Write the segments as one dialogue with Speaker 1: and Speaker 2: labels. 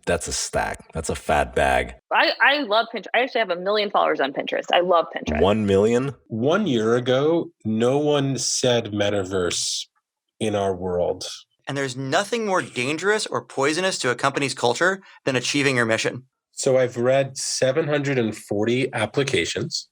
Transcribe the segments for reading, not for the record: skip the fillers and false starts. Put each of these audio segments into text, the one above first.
Speaker 1: that's a stack. That's a fat bag.
Speaker 2: I love Pinterest. I actually have 1 million followers on Pinterest. I love Pinterest.
Speaker 1: 1 million?
Speaker 3: 1 year ago, no one said metaverse in our world.
Speaker 4: And there's nothing more dangerous or poisonous to a company's culture than achieving your mission.
Speaker 3: So I've read 740 applications.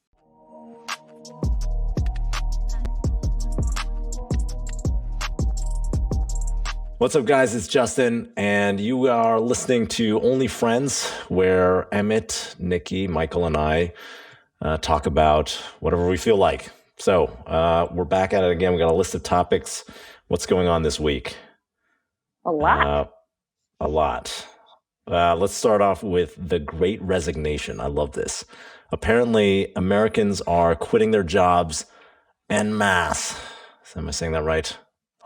Speaker 1: What's up, guys? It's Justin, and you are listening to OnlyFriends, where Emmett, Nikki, Michael, and I talk about whatever we feel like. So we're back at it again. We got a list of topics. What's going on this week?
Speaker 2: A lot.
Speaker 1: Let's start off with the Great Resignation. I love this. Apparently, Americans are quitting their jobs en masse. Am I saying that right?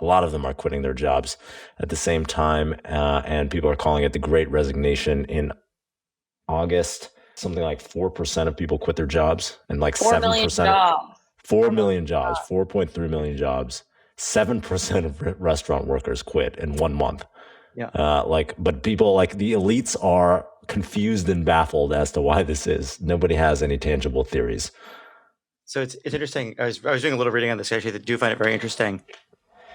Speaker 1: A lot of them are quitting their jobs at the same time, and people are calling it the Great Resignation. In August, something like 4% of people quit their jobs, and like
Speaker 2: 4 million
Speaker 1: 7%,
Speaker 2: jobs.
Speaker 1: 4 million jobs, 4.3 million jobs, 7% of restaurant workers quit in 1 month.
Speaker 4: Yeah.
Speaker 1: But people like the elites are confused and baffled as to why this is. Nobody has any tangible theories.
Speaker 4: So it's interesting. I was doing a little reading on this actually. That do find it very interesting.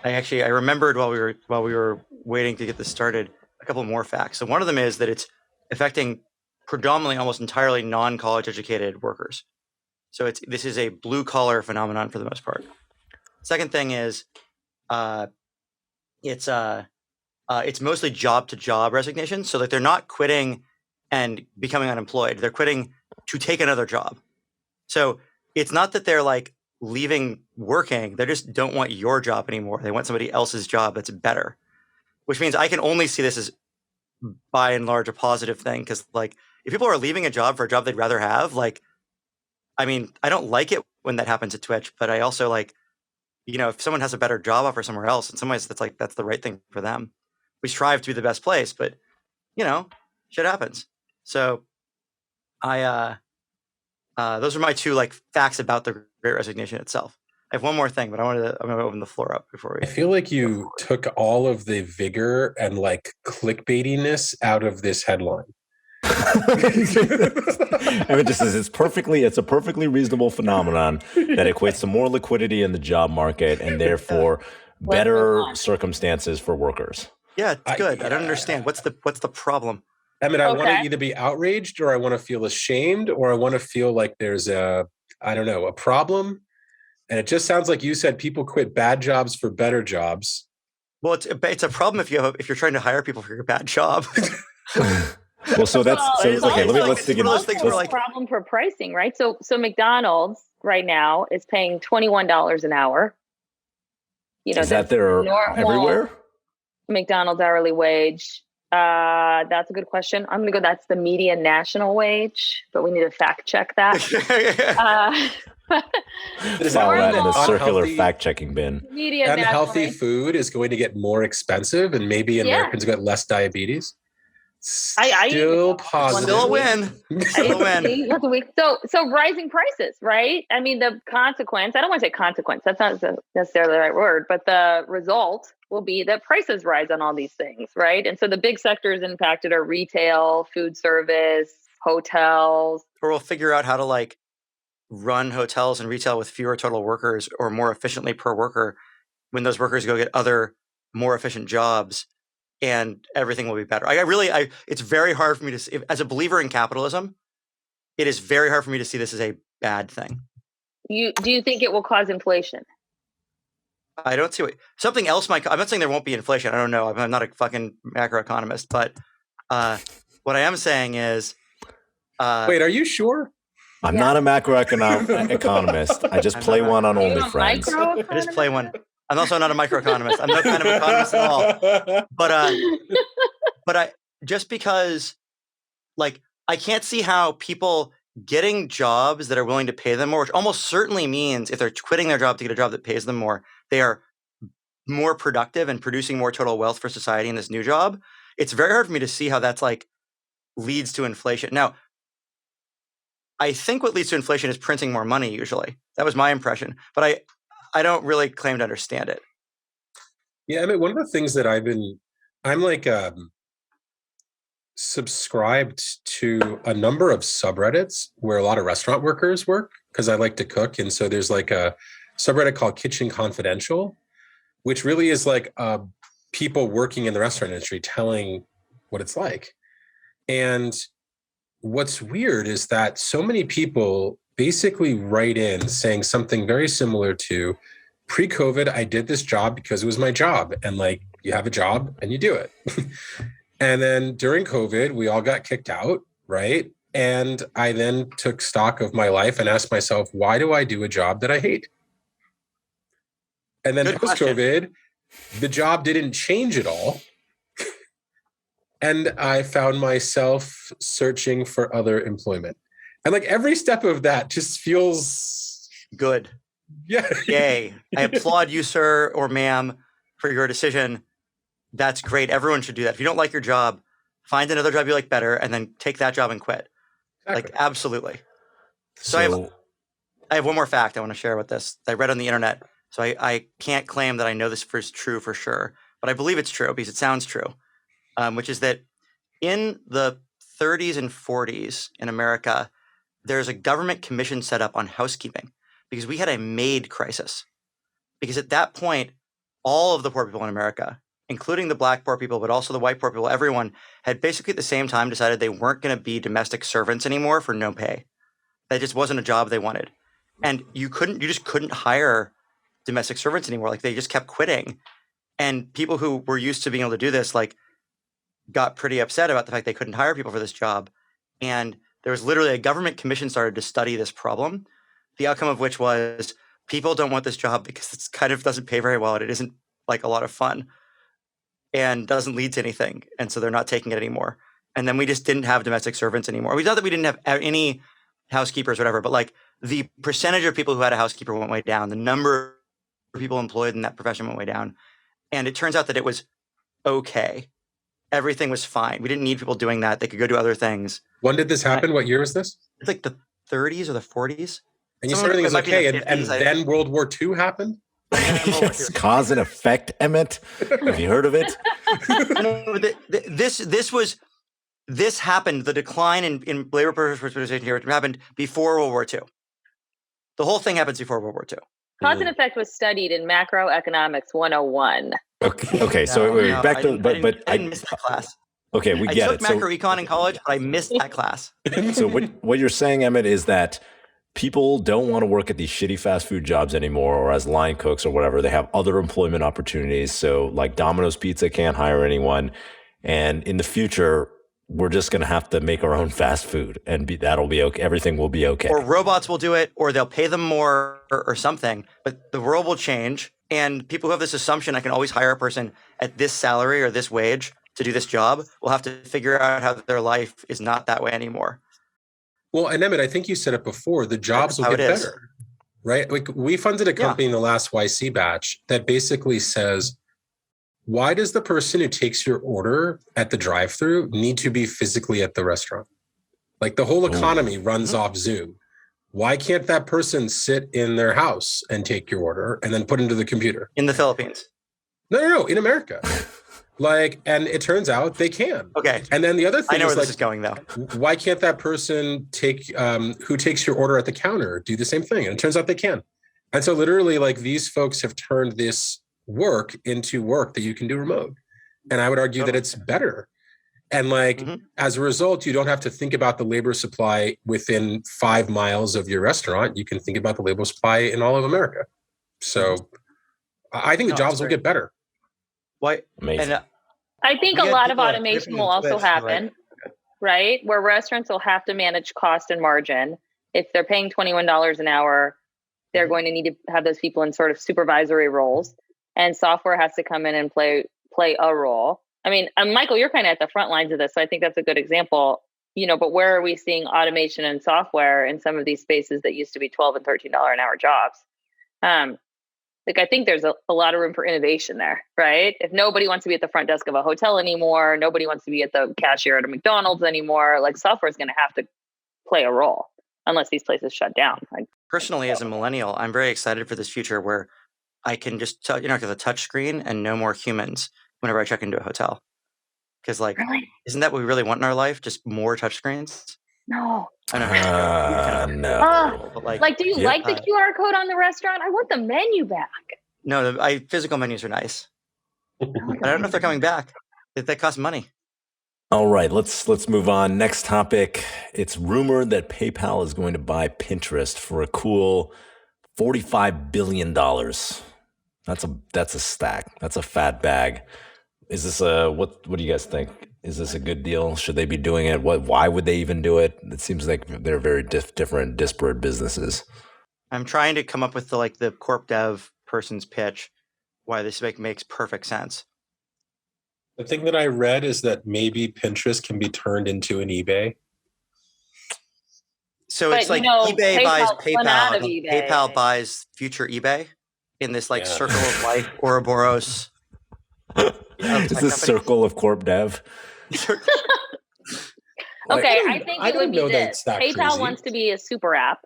Speaker 4: I remembered while we were waiting to get this started a couple more facts. So one of them is that it's affecting predominantly, almost entirely non-college educated workers. So this is a blue collar phenomenon for the most part. Second thing is, it's mostly job to job resignation. So that they're not quitting and becoming unemployed. They're quitting to take another job. So it's not that they're like leaving working. They just don't want your job anymore. They want somebody else's job that's better, which means I can only see this as by and large a positive thing. Because like if people are leaving a job for a job they'd rather have, like, I mean, I don't like it when that happens at Twitch, but I also like, if someone has a better job offer somewhere else, in some ways that's the right thing for them. We strive to be the best place, but shit happens. So those are my two like facts about the Great Resignation itself. I have one more thing, but I'm going to open the floor up before we.
Speaker 3: I feel like you took all of the vigor and like clickbaitiness out of this headline.
Speaker 1: I mean, just says it's a perfectly reasonable phenomenon that equates to more liquidity in the job market and therefore better circumstances for workers.
Speaker 4: Yeah, it's good. I don't understand. What's the problem?
Speaker 3: I mean, I want to either be outraged or I want to feel ashamed or I want to feel like there's a problem. And it just sounds like you said people quit bad jobs for better jobs.
Speaker 4: Well, it's a problem if you're trying to hire people for your bad job.
Speaker 1: Well, so that's okay. Let's dig into this.
Speaker 2: It's a problem for pricing, right? So McDonald's right now is paying $21 an hour.
Speaker 1: Is that there everywhere?
Speaker 2: McDonald's hourly wage. That's a good question. I'm going to go, that's the median national wage, but we need to fact check that.
Speaker 1: Follow that in the circular fact checking bin.
Speaker 3: Median unhealthy food is going to get more expensive and maybe Americans get less diabetes. Still positive.
Speaker 4: Still a win.
Speaker 2: So rising prices, right? I mean, the consequence, I don't want to say consequence, that's not necessarily the right word, but the result will be that prices rise on all these things, right? And so the big sectors impacted are retail, food service, hotels.
Speaker 4: Or we'll figure out how to like run hotels and retail with fewer total workers or more efficiently per worker when those workers go get other more efficient jobs. And everything will be better. It's very hard for me to see, as a believer in capitalism, it is very hard for me to see this as a bad thing.
Speaker 2: Do you think it will cause inflation?
Speaker 4: I don't see it. Something else might. I'm not saying there won't be inflation. I don't know. I'm not a fucking macroeconomist, but what I am saying is.
Speaker 3: Wait, are you sure?
Speaker 1: I'm not a macroeconomist. I just play one on OnlyFriends.
Speaker 4: I just play one. I'm also not a microeconomist. I'm no kind of economist at all. But I just because, like, I can't see how people getting jobs that are willing to pay them more, which almost certainly means if they're quitting their job to get a job that pays them more, they are more productive and producing more total wealth for society in this new job. It's very hard for me to see how that's like leads to inflation. Now, I think what leads to inflation is printing more money usually. That was my impression. But I don't really claim to understand it.
Speaker 3: Yeah, I mean, one of the things that I'm like, subscribed to a number of subreddits where a lot of restaurant workers work because I like to cook. And so there's like a subreddit called Kitchen Confidential, which really is like people working in the restaurant industry telling what it's like. And what's weird is that so many people basically write in saying something very similar to, pre-COVID, I did this job because it was my job. And like, you have a job and you do it. And then during COVID, we all got kicked out, right? And I then took stock of my life and asked myself, why do I do a job that I hate? And then post-COVID, the job didn't change at all. And I found myself searching for other employment. And like every step of that just feels
Speaker 4: good.
Speaker 3: Yeah.
Speaker 4: Yay. I applaud you, sir or ma'am, for your decision. That's great. Everyone should do that. If you don't like your job, find another job you like better and then take that job and quit. Exactly. Like, absolutely. So I have one more fact I want to share with this that I read on the internet. So I can't claim that I know this is true for sure, but I believe it's true because it sounds true, which is that in the 30s and 40s in America, there's a government commission set up on housekeeping because we had a maid crisis. Because at that point, all of the poor people in America, including the black poor people, but also the white poor people, everyone had basically at the same time decided they weren't going to be domestic servants anymore for no pay. That just wasn't a job they wanted. And you just couldn't hire domestic servants anymore. Like they just kept quitting. And people who were used to being able to do this, like got pretty upset about the fact they couldn't hire people for this job. And there was literally a government commission started to study this problem. The outcome of which was people don't want this job because it kind of doesn't pay very well and it isn't like a lot of fun and doesn't lead to anything. And so they're not taking it anymore. And then we just didn't have domestic servants anymore. We thought that we didn't have any housekeepers, whatever, but like the percentage of people who had a housekeeper went way down. The number of people employed in that profession went way down. And it turns out that it was okay. Everything was fine. We didn't need people doing that. They could go do other things.
Speaker 3: When did this happen? What year is this?
Speaker 4: It's like the 30s or the 40s.
Speaker 3: And you said everything was okay. And then World War II happened?
Speaker 1: Yes, cause and effect, Emmett. Have you heard of it?
Speaker 4: No, this happened. The decline in labor participation here happened before World War II. The whole thing happens before World War II.
Speaker 2: Cause and effect was studied in Macroeconomics 101.
Speaker 1: Okay. So back to
Speaker 4: I didn't miss that class.
Speaker 1: Okay, we get it.
Speaker 4: I took macroecon in college, but I missed that class.
Speaker 1: So what you're saying, Emmett, is that people don't want to work at these shitty fast food jobs anymore or as line cooks or whatever. They have other employment opportunities. So like Domino's Pizza can't hire anyone. And in the future, we're just going to have to make our own fast food and that'll be okay. Everything will be okay.
Speaker 4: Or robots will do it, or they'll pay them more or something. But the world will change. And people who have this assumption I can always hire a person at this salary or this wage to do this job will have to figure out how their life is not that way anymore.
Speaker 3: Well, and Emmett, I think you said it before, the jobs will get better, right? Like we funded a company in the last YC batch that basically says, why does the person who takes your order at the drive-thru need to be physically at the restaurant? Like the whole economy runs off Zoom. Why can't that person sit in their house and take your order and then put it into the computer?
Speaker 4: In the Philippines?
Speaker 3: No, in America. Like, and it turns out they can.
Speaker 4: Okay.
Speaker 3: And then the other thing
Speaker 4: I know where
Speaker 3: this
Speaker 4: is going though.
Speaker 3: Why can't that person who takes your order at the counter do the same thing? And it turns out they can. And so literally like these folks have turned this work into work that you can do remote. And I would argue that it's better. And like, as a result, you don't have to think about the labor supply within 5 miles of your restaurant. You can think about the labor supply in all of America. So I think the jobs will get better.
Speaker 4: Why?
Speaker 1: Amazing.
Speaker 4: And,
Speaker 2: I think a lot of automation will also happen, right? Where restaurants will have to manage cost and margin. If they're paying $21 an hour, they're going to need to have those people in sort of supervisory roles. And software has to come in and play a role. I mean, Michael, you're kind of at the front lines of this, so I think that's a good example. But where are we seeing automation and software in some of these spaces that used to be $12 and $13 an hour jobs? I think there's a lot of room for innovation there, right? If nobody wants to be at the front desk of a hotel anymore, nobody wants to be at the cashier at a McDonald's anymore, like software is going to have to play a role unless these places shut down.
Speaker 4: Personally, as a millennial, I'm very excited for this future where I can just get a touch screen and no more humans whenever I check into a hotel. Because like,
Speaker 2: Really?
Speaker 4: isn't that what we really want in our life? Just more touchscreens?
Speaker 2: No.
Speaker 4: I know.
Speaker 1: No.
Speaker 4: But
Speaker 2: Like, do you
Speaker 1: Yep.
Speaker 2: like the QR code on the restaurant? I want the menu back.
Speaker 4: No, physical menus are nice.
Speaker 2: I want
Speaker 4: But I don't know if they're coming back. That costs money.
Speaker 1: All right, let's move on. Next topic. It's rumored that PayPal is going to buy Pinterest for a cool $45 billion. That's a stack. That's a fat bag. Is this what do you guys think? Is this a good deal? Should they be doing it? Why would they even do it? It seems like they're very different, disparate businesses.
Speaker 4: I'm trying to come up with the corp dev person's pitch why this makes perfect sense.
Speaker 3: The thing that I read is that maybe Pinterest can be turned into an eBay.
Speaker 4: So
Speaker 2: But,
Speaker 4: it's like eBay buys PayPal, and PayPal buys future eBay in this circle of life, Ouroboros.
Speaker 1: It's this circle of corp dev.
Speaker 2: Okay, I think it would be this. PayPal wants to be a super app,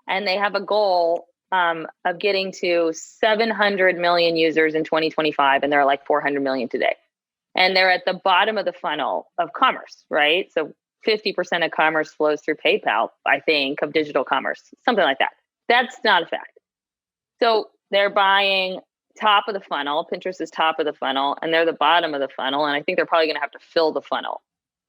Speaker 2: and they have a goal of getting to 700 million users in 2025, and there are like 400 million today. And they're at the bottom of the funnel of commerce, right? So 50% of commerce flows through PayPal, I think, of digital commerce, something like that. That's not a fact. So they're buying top of the funnel. Pinterest is top of the funnel, and they're the bottom of the funnel. And I think they're probably going to have to fill the funnel.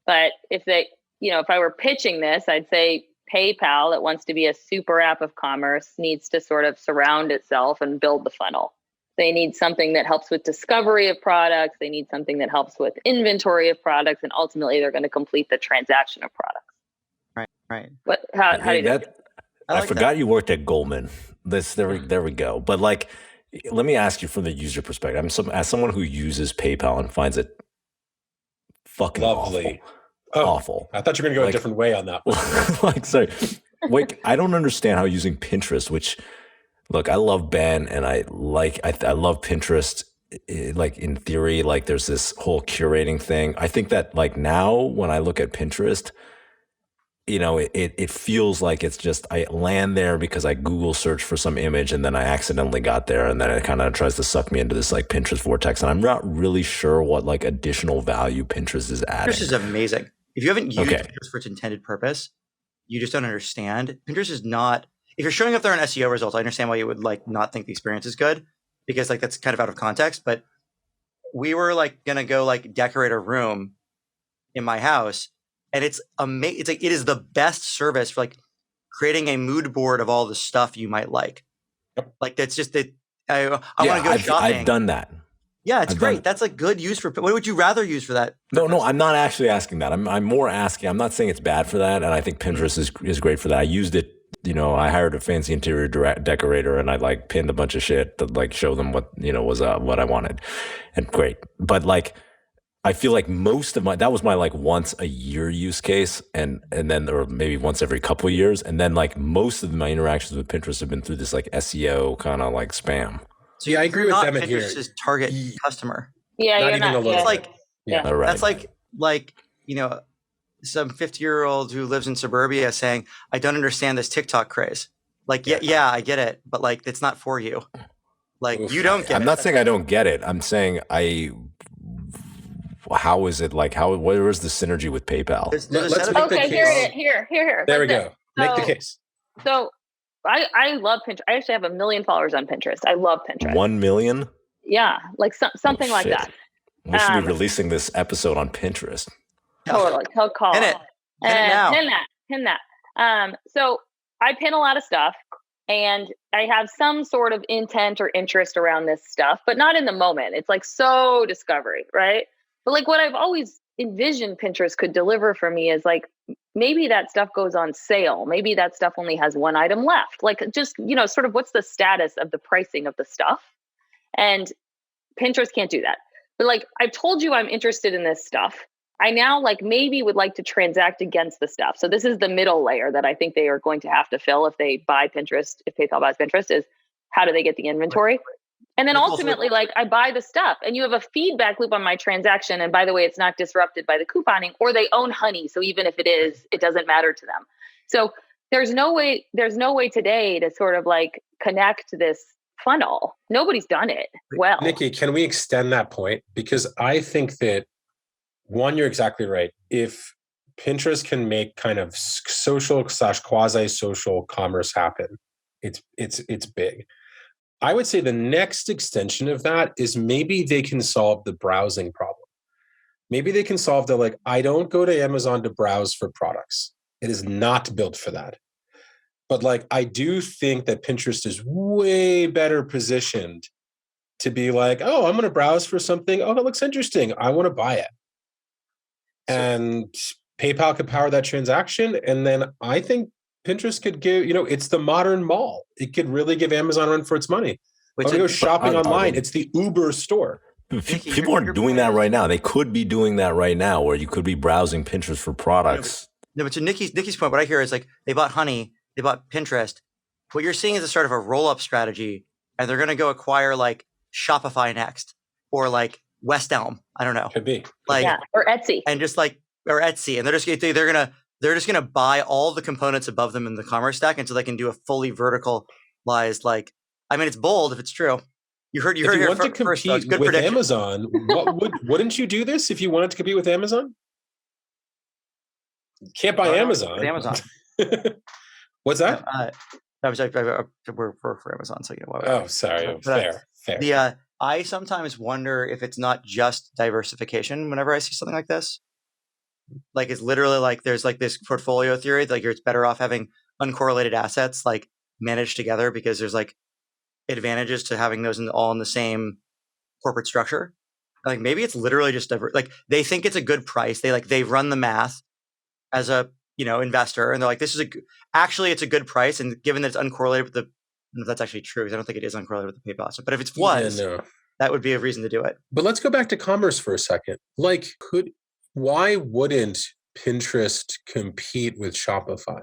Speaker 2: But if if I were pitching this, I'd say PayPal, that wants to be a super app of commerce, needs to sort of surround itself and build the funnel. They need something that helps with discovery of products. They need something that helps with inventory of products. And ultimately, they're going to complete the transaction of products.
Speaker 4: Right.
Speaker 2: How do you do that?
Speaker 1: I forgot you worked at Goldman. There we go. But let me ask you from the user perspective. As someone who uses PayPal and finds it fucking
Speaker 3: lovely.
Speaker 1: Awful.
Speaker 3: I thought you were going to go a different way on that one.
Speaker 1: Sorry. Wait, I don't understand how using Pinterest, which, look, I love Ben and I love Pinterest. In theory, there's this whole curating thing. I think that now when I look at Pinterest, it feels like it's just, I land there because I Google search for some image and then I accidentally got there and then it kind of tries to suck me into this Pinterest vortex. And I'm not really sure what additional value Pinterest is adding.
Speaker 4: Pinterest is amazing. If you haven't used Pinterest for its intended purpose, you just don't understand. Pinterest is not, if you're showing up there on SEO results, I understand why you would not think the experience is good because that's kind of out of context. But we were going to go decorate a room in my house. And it's amazing. It is the best service for creating a mood board of all the stuff you might like. That's just that. I want to go shopping.
Speaker 1: I've done that.
Speaker 4: Yeah, it's great. That's a good use for. What would you rather use for that?
Speaker 1: No, I'm not actually asking that. I'm more asking. I'm not saying it's bad for that, and I think Pinterest is great for that. I used it. I hired a fancy interior decorator, and I pinned a bunch of shit to show them what was what I wanted, and great. But I feel like most of that was my once a year use case, and then or maybe once every couple of years, and then most of my interactions with Pinterest have been through this SEO kind of spam.
Speaker 4: So yeah, I agree with them here. Pinterest's target customer.
Speaker 2: Yeah,
Speaker 3: not
Speaker 2: you're
Speaker 3: even
Speaker 2: not.
Speaker 3: a little.
Speaker 2: Yeah.
Speaker 1: Right.
Speaker 4: That's some 50-year-old who lives in suburbia saying, "I don't understand this TikTok craze." Yeah, I get it, but it's not for you. You don't get it.
Speaker 1: I'm not saying I don't get it. I'm saying how is it where is the synergy with PayPal?
Speaker 3: Let's make the case.
Speaker 2: Here.
Speaker 3: There we go. Make the case.
Speaker 2: So I love Pinterest. I actually have 1 million followers on Pinterest. I love Pinterest.
Speaker 1: 1 million?
Speaker 2: Yeah, something like that.
Speaker 1: We should be releasing this episode on Pinterest.
Speaker 2: Totally. Call
Speaker 4: Pin it. Pin it now.
Speaker 2: Pin that. So I pin a lot of stuff, and I have some sort of intent or interest around this stuff, but not in the moment. It's so discovery, right? But what I've always envisioned Pinterest could deliver for me is maybe that stuff goes on sale. Maybe that stuff only has one item left. Just, sort of what's the status of the pricing of the stuff? And Pinterest can't do that. But I've told you I'm interested in this stuff. I now maybe would like to transact against the stuff. So this is the middle layer that I think they are going to have to fill if they buy Pinterest, if PayPal buys Pinterest, is how do they get the inventory? And then ultimately, I buy the stuff and you have a feedback loop on my transaction. And by the way, it's not disrupted by the couponing, or they own Honey. So even if it is, it doesn't matter to them. So there's no way today to sort of connect this funnel. Nobody's done it well.
Speaker 3: Nikki, can we extend that point? Because I think that One, you're exactly right. If Pinterest can make kind of social / quasi-social commerce happen, it's big. I would say the next extension of that is maybe they can solve the browsing problem. Maybe they can solve the, like, I don't go to Amazon to browse for products. It is not built for that. But like, I do think that Pinterest is way better positioned to be like, oh, I'm going to browse for something. Oh, that looks interesting. I want to buy it. And PayPal could power that transaction. And then I think Pinterest could give, it's the modern mall. It could really give Amazon a run for its money. When you go shopping online, it's the Uber store.
Speaker 1: People aren't doing that right now. They could be doing that right now, where you could be browsing Pinterest for products.
Speaker 4: No, but to Nikki's point, what I hear is like they bought Honey, they bought Pinterest. What you're seeing is a sort of a roll-up strategy, and they're going to go acquire like Shopify next, or like West Elm. I don't know.
Speaker 3: Could be.
Speaker 2: Or Etsy.
Speaker 4: And just like, or Etsy, and they're just gonna buy all the components above them in the commerce stack, and so they can do a fully verticalized, like, I mean, it's bold if it's true. You heard
Speaker 3: if you
Speaker 4: here
Speaker 3: want to compete
Speaker 4: first, good
Speaker 3: with
Speaker 4: prediction.
Speaker 3: Amazon, wouldn't you do this if you wanted to compete with Amazon? You can't buy Amazon.
Speaker 4: With Amazon.
Speaker 3: What's that?
Speaker 4: We're for Amazon, so
Speaker 3: sorry. Fair.
Speaker 4: I sometimes wonder if it's not just diversification. Whenever I see something like this, like it's literally like there's like this portfolio theory, like it's better off having uncorrelated assets like managed together because there's like advantages to having those all in the same corporate structure. Like maybe it's literally just like they think it's a good price. They run the math as a investor, and they're like, this is actually it's a good price. And given that it's uncorrelated with the, if that's actually true, because I don't think it is uncorrelated with the PayPal asset. But if it was, that would be a reason to do it.
Speaker 3: But let's go back to commerce for a second. Like, why wouldn't Pinterest compete with Shopify?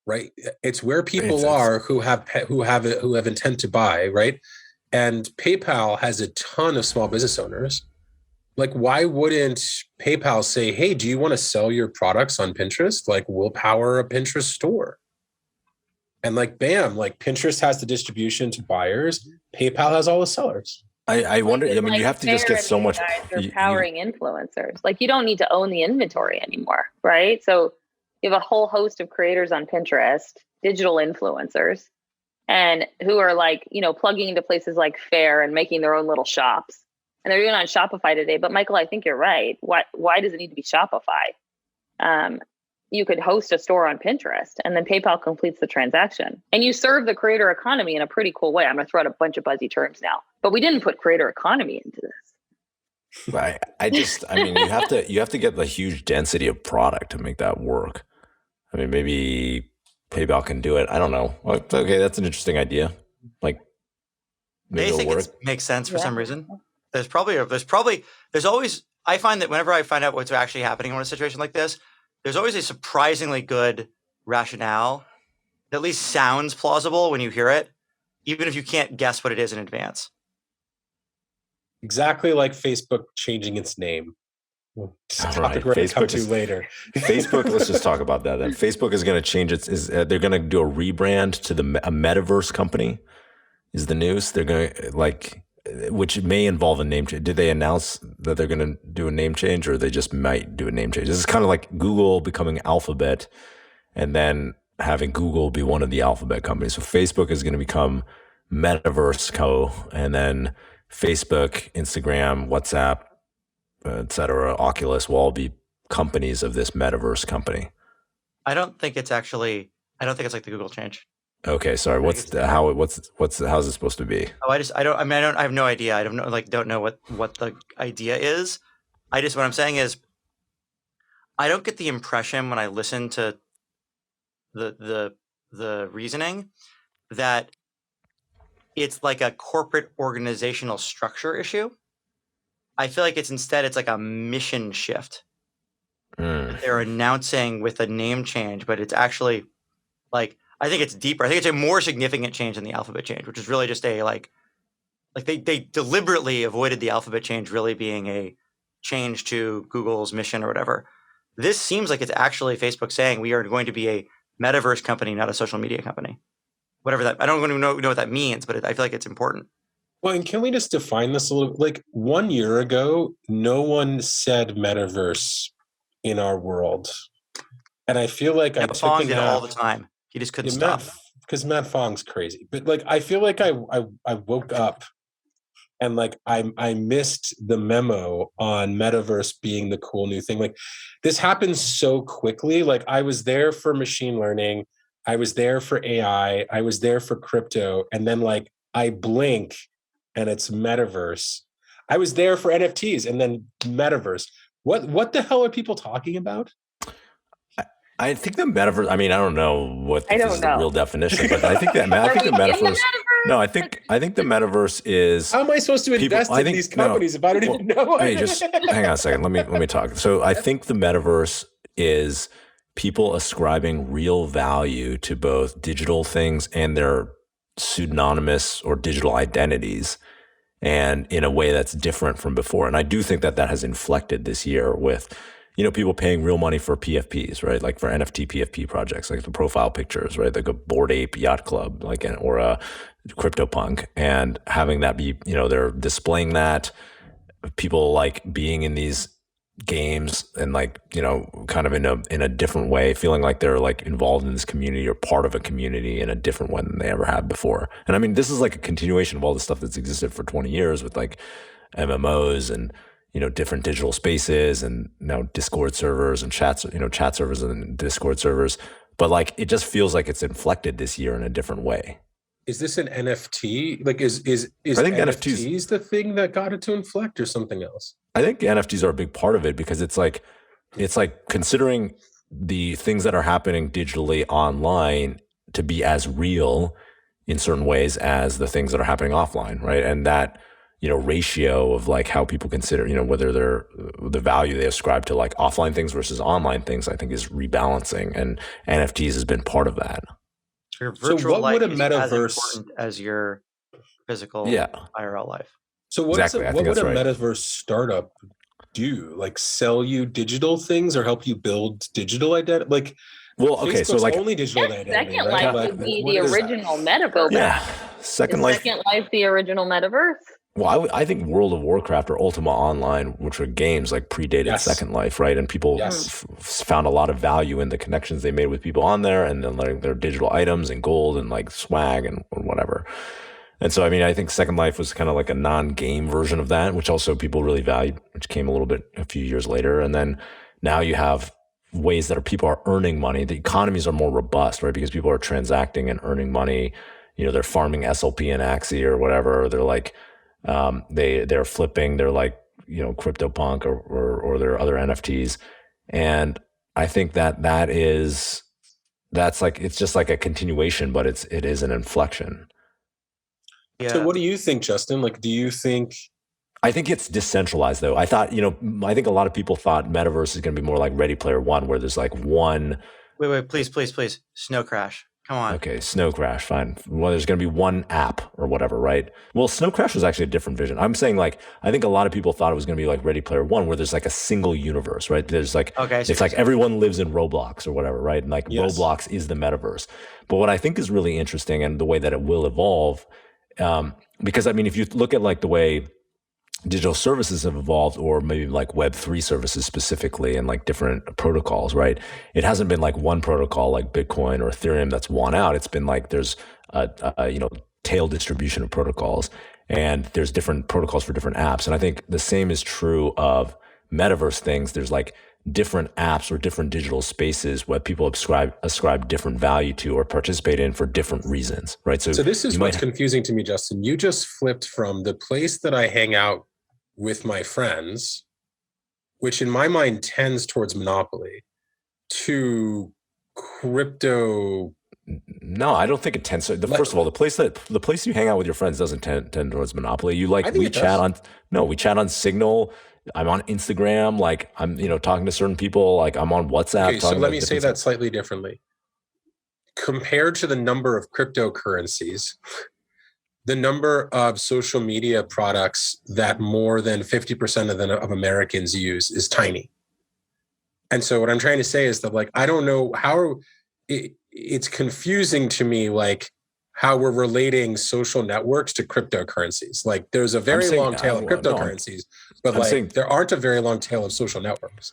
Speaker 3: Right, it's where people are who have intent to buy, right? And PayPal has a ton of small business owners. Like, why wouldn't PayPal say, hey, do you want to sell your products on Pinterest? Like, we'll power a Pinterest store. And like, bam, like Pinterest has the distribution to buyers. PayPal has all the sellers.
Speaker 1: I wonder, I mean, you have to just get so much.
Speaker 2: Guys are powering influencers. Like, you don't need to own the inventory anymore, right? So you have a whole host of creators on Pinterest, digital influencers, and who are like, plugging into places like Faire and making their own little shops. And they're even on Shopify today. But Michael, I think you're right. Why does it need to be Shopify? You could host a store on Pinterest, and then PayPal completes the transaction. And you serve the creator economy in a pretty cool way. I'm going to throw out a bunch of buzzy terms now, but we didn't put creator economy into this.
Speaker 1: Right. I mean, you have to get the huge density of product to make that work. I mean, maybe PayPal can do it. I don't know. Okay, that's an interesting idea. Like,
Speaker 4: they think it makes sense for some reason. There's always, I find that whenever I find out what's actually happening in a situation like this, there's always a surprisingly good rationale that at least sounds plausible when you hear it, even if you can't guess what it is in advance.
Speaker 3: Exactly like Facebook changing its name. Topic we're going to come to later.
Speaker 1: Facebook, let's just talk about that then. Facebook is going to change they're going to do a rebrand to a Metaverse company is the news. They're going to which may involve a name change. Did they announce that they're going to do a name change, or they just might do a name change? This is kind of like Google becoming Alphabet and then having Google be one of the Alphabet companies. So Facebook is going to become Metaverse Co. And then Facebook, Instagram, WhatsApp, et cetera, Oculus will all be companies of this Metaverse company.
Speaker 4: I don't think it's like the Google change.
Speaker 1: Okay, sorry. How's it supposed to be?
Speaker 4: I have no idea. I don't know what the idea is. What I'm saying is, I don't get the impression when I listen to the reasoning that it's like a corporate organizational structure issue. I feel like it's like a mission shift. They're announcing with a name change, but it's actually like, I think it's deeper. I think it's a more significant change than the Alphabet change, which is really just a like they deliberately avoided the Alphabet change really being a change to Google's mission or whatever. This seems like it's actually Facebook saying we are going to be a metaverse company, not a social media company. Whatever that, I don't even know what that means, but I feel like it's important.
Speaker 3: Well, and can we just define this a little? Like 1 year ago, no one said metaverse in our world, and I feel like I took
Speaker 4: Fong
Speaker 3: a
Speaker 4: did all
Speaker 3: nap.
Speaker 4: the time. He just couldn't
Speaker 3: Yeah,
Speaker 4: stop.
Speaker 3: because Matt Fong's crazy. But like, I feel like I woke up and like I missed the memo on metaverse being the cool new thing. Like, this happens so quickly. Like, I was there for machine learning, I was there for AI, I was there for crypto, and then like I blink and it's metaverse. I was there for NFTs and then metaverse. What the hell are people talking about?
Speaker 1: I think the metaverse. I mean, I don't know what
Speaker 2: I
Speaker 1: this
Speaker 2: don't
Speaker 1: is the
Speaker 2: know.
Speaker 1: real definition, but I think that I think the
Speaker 2: In the
Speaker 1: metaverse.
Speaker 2: metaverse?
Speaker 1: No, I think the metaverse is.
Speaker 3: How am I supposed to invest in these companies if I don't even know?
Speaker 1: Hey, just hang on a second. Let me talk. So I think the metaverse is people ascribing real value to both digital things and their pseudonymous or digital identities, and in a way that's different from before. And I do think that has inflected this year with, people paying real money for PFPs, right? Like for NFT PFP projects, like the profile pictures, right? Like a Bored Ape Yacht Club, or a CryptoPunk, and having that be, they're displaying that, people like being in these games and like, kind of in a different way, feeling like they're like involved in this community or part of a community in a different way than they ever have before. And I mean, this is like a continuation of all the stuff that's existed for 20 years with like MMOs and, different digital spaces and now Discord servers and chat servers and Discord servers. But like, it just feels like it's inflected this year in a different way.
Speaker 3: Is this an NFT? Like, is
Speaker 1: I think
Speaker 3: NFTs the thing that got it to inflect, or something else?
Speaker 1: I think NFTs are a big part of it, because it's like considering the things that are happening digitally online to be as real in certain ways as the things that are happening offline, right? And that, ratio of like how people consider, whether they're the value they ascribe to like offline things versus online things, I think is rebalancing, and NFTs has been part of that.
Speaker 4: Your virtual life is as
Speaker 3: metaverse
Speaker 4: important as your physical IRL life.
Speaker 3: So what would a metaverse startup do? Like sell you digital things or help you build digital identity? Like,
Speaker 1: well, okay,
Speaker 3: Facebook's
Speaker 1: so like
Speaker 3: only digital identity,
Speaker 2: Second
Speaker 3: right?
Speaker 2: Life would be the original metaverse.
Speaker 1: Yeah, Second Life
Speaker 2: The original metaverse.
Speaker 1: Well, I think World of Warcraft or Ultima Online, which are games, like predated Second Life, right? And people found a lot of value in the connections they made with people on there, and then like their digital items and gold and like swag and whatever. And so, I mean, I think Second Life was kind of like a non-game version of that, which also people really valued, which came a few years later. And then now you have ways that people are earning money. The economies are more robust, right? Because people are transacting and earning money. They're farming SLP and Axie or whatever. They're like, they're flipping, they're like, CryptoPunk or their other NFTs. And I think that's like, it's just like a continuation, but it is an inflection.
Speaker 3: Yeah. So what do you think, Justin? Like, do you think?
Speaker 1: I think it's decentralized though. I thought, I think a lot of people thought Metaverse is going to be more like Ready Player One, where there's like one.
Speaker 4: Wait, please. Snow Crash. Come on.
Speaker 1: Okay, Snow Crash, fine. Well, there's going to be one app or whatever, right? Well, Snow Crash was actually a different vision. I'm saying like, I think a lot of people thought it was going to be like Ready Player One, where there's like a single universe, right? There's like, it's like everyone lives in Roblox or whatever, right? And like Roblox is the metaverse. But what I think is really interesting, and the way that it will evolve, because I mean, if you look at like the way digital services have evolved, or maybe like Web3 services specifically, and like different protocols, right? It hasn't been like one protocol like Bitcoin or Ethereum that's won out. It's been like there's a tail distribution of protocols, and there's different protocols for different apps. And I think the same is true of metaverse things. There's like different apps or different digital spaces where people ascribe different value to or participate in for different reasons, right?
Speaker 3: So this is what's confusing to me, Justin. You just flipped from the place that I hang out with my friends, which in my mind tends towards monopoly, to crypto.
Speaker 1: No, I don't think it tends to. First of all, the place you hang out with your friends doesn't tend towards monopoly. We chat on Signal. I'm on Instagram. Like I'm, talking to certain people. Like I'm on WhatsApp.
Speaker 3: Okay, so let me say that slightly differently. Compared to the number of cryptocurrencies, the number of social media products that more than 50% of Americans use is tiny. And so what I'm trying to say is that, like, I don't know how it's confusing to me. Like, how we're relating social networks to cryptocurrencies. Like there's a very long tail of cryptocurrencies, but there aren't a very long tail of social networks.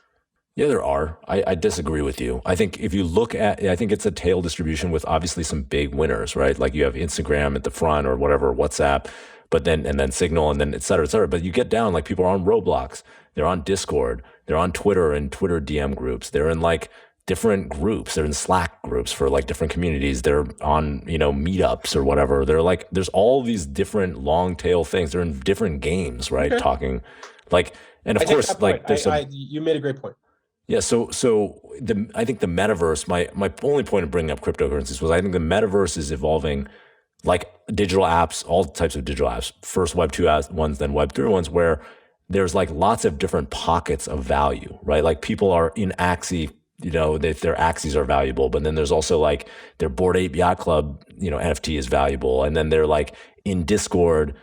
Speaker 1: Yeah, there are. I disagree with you. I think if you look at, I think it's a tail distribution with obviously some big winners, right? Like you have Instagram at the front or whatever, WhatsApp, but then Signal and then et cetera, et cetera. But you get down, like people are on Roblox, they're on Discord, they're on Twitter and Twitter DM groups. They're in like different groups. They're in Slack groups for like different communities. They're on, meetups or whatever. They're like, there's all these different long tail things. They're in different games, right? Okay. Talking like, and of course, like there's
Speaker 3: you made a great point.
Speaker 1: Yeah, so I think the metaverse. My only point of bringing up cryptocurrencies was I think the metaverse is evolving, like digital apps, all types of digital apps. First Web 2 ones, then Web 3 ones, where there's like lots of different pockets of value, right? Like people are in Axie, their Axies are valuable, but then there's also like their Bored Ape Yacht Club, NFT is valuable, and then they're like in Discord,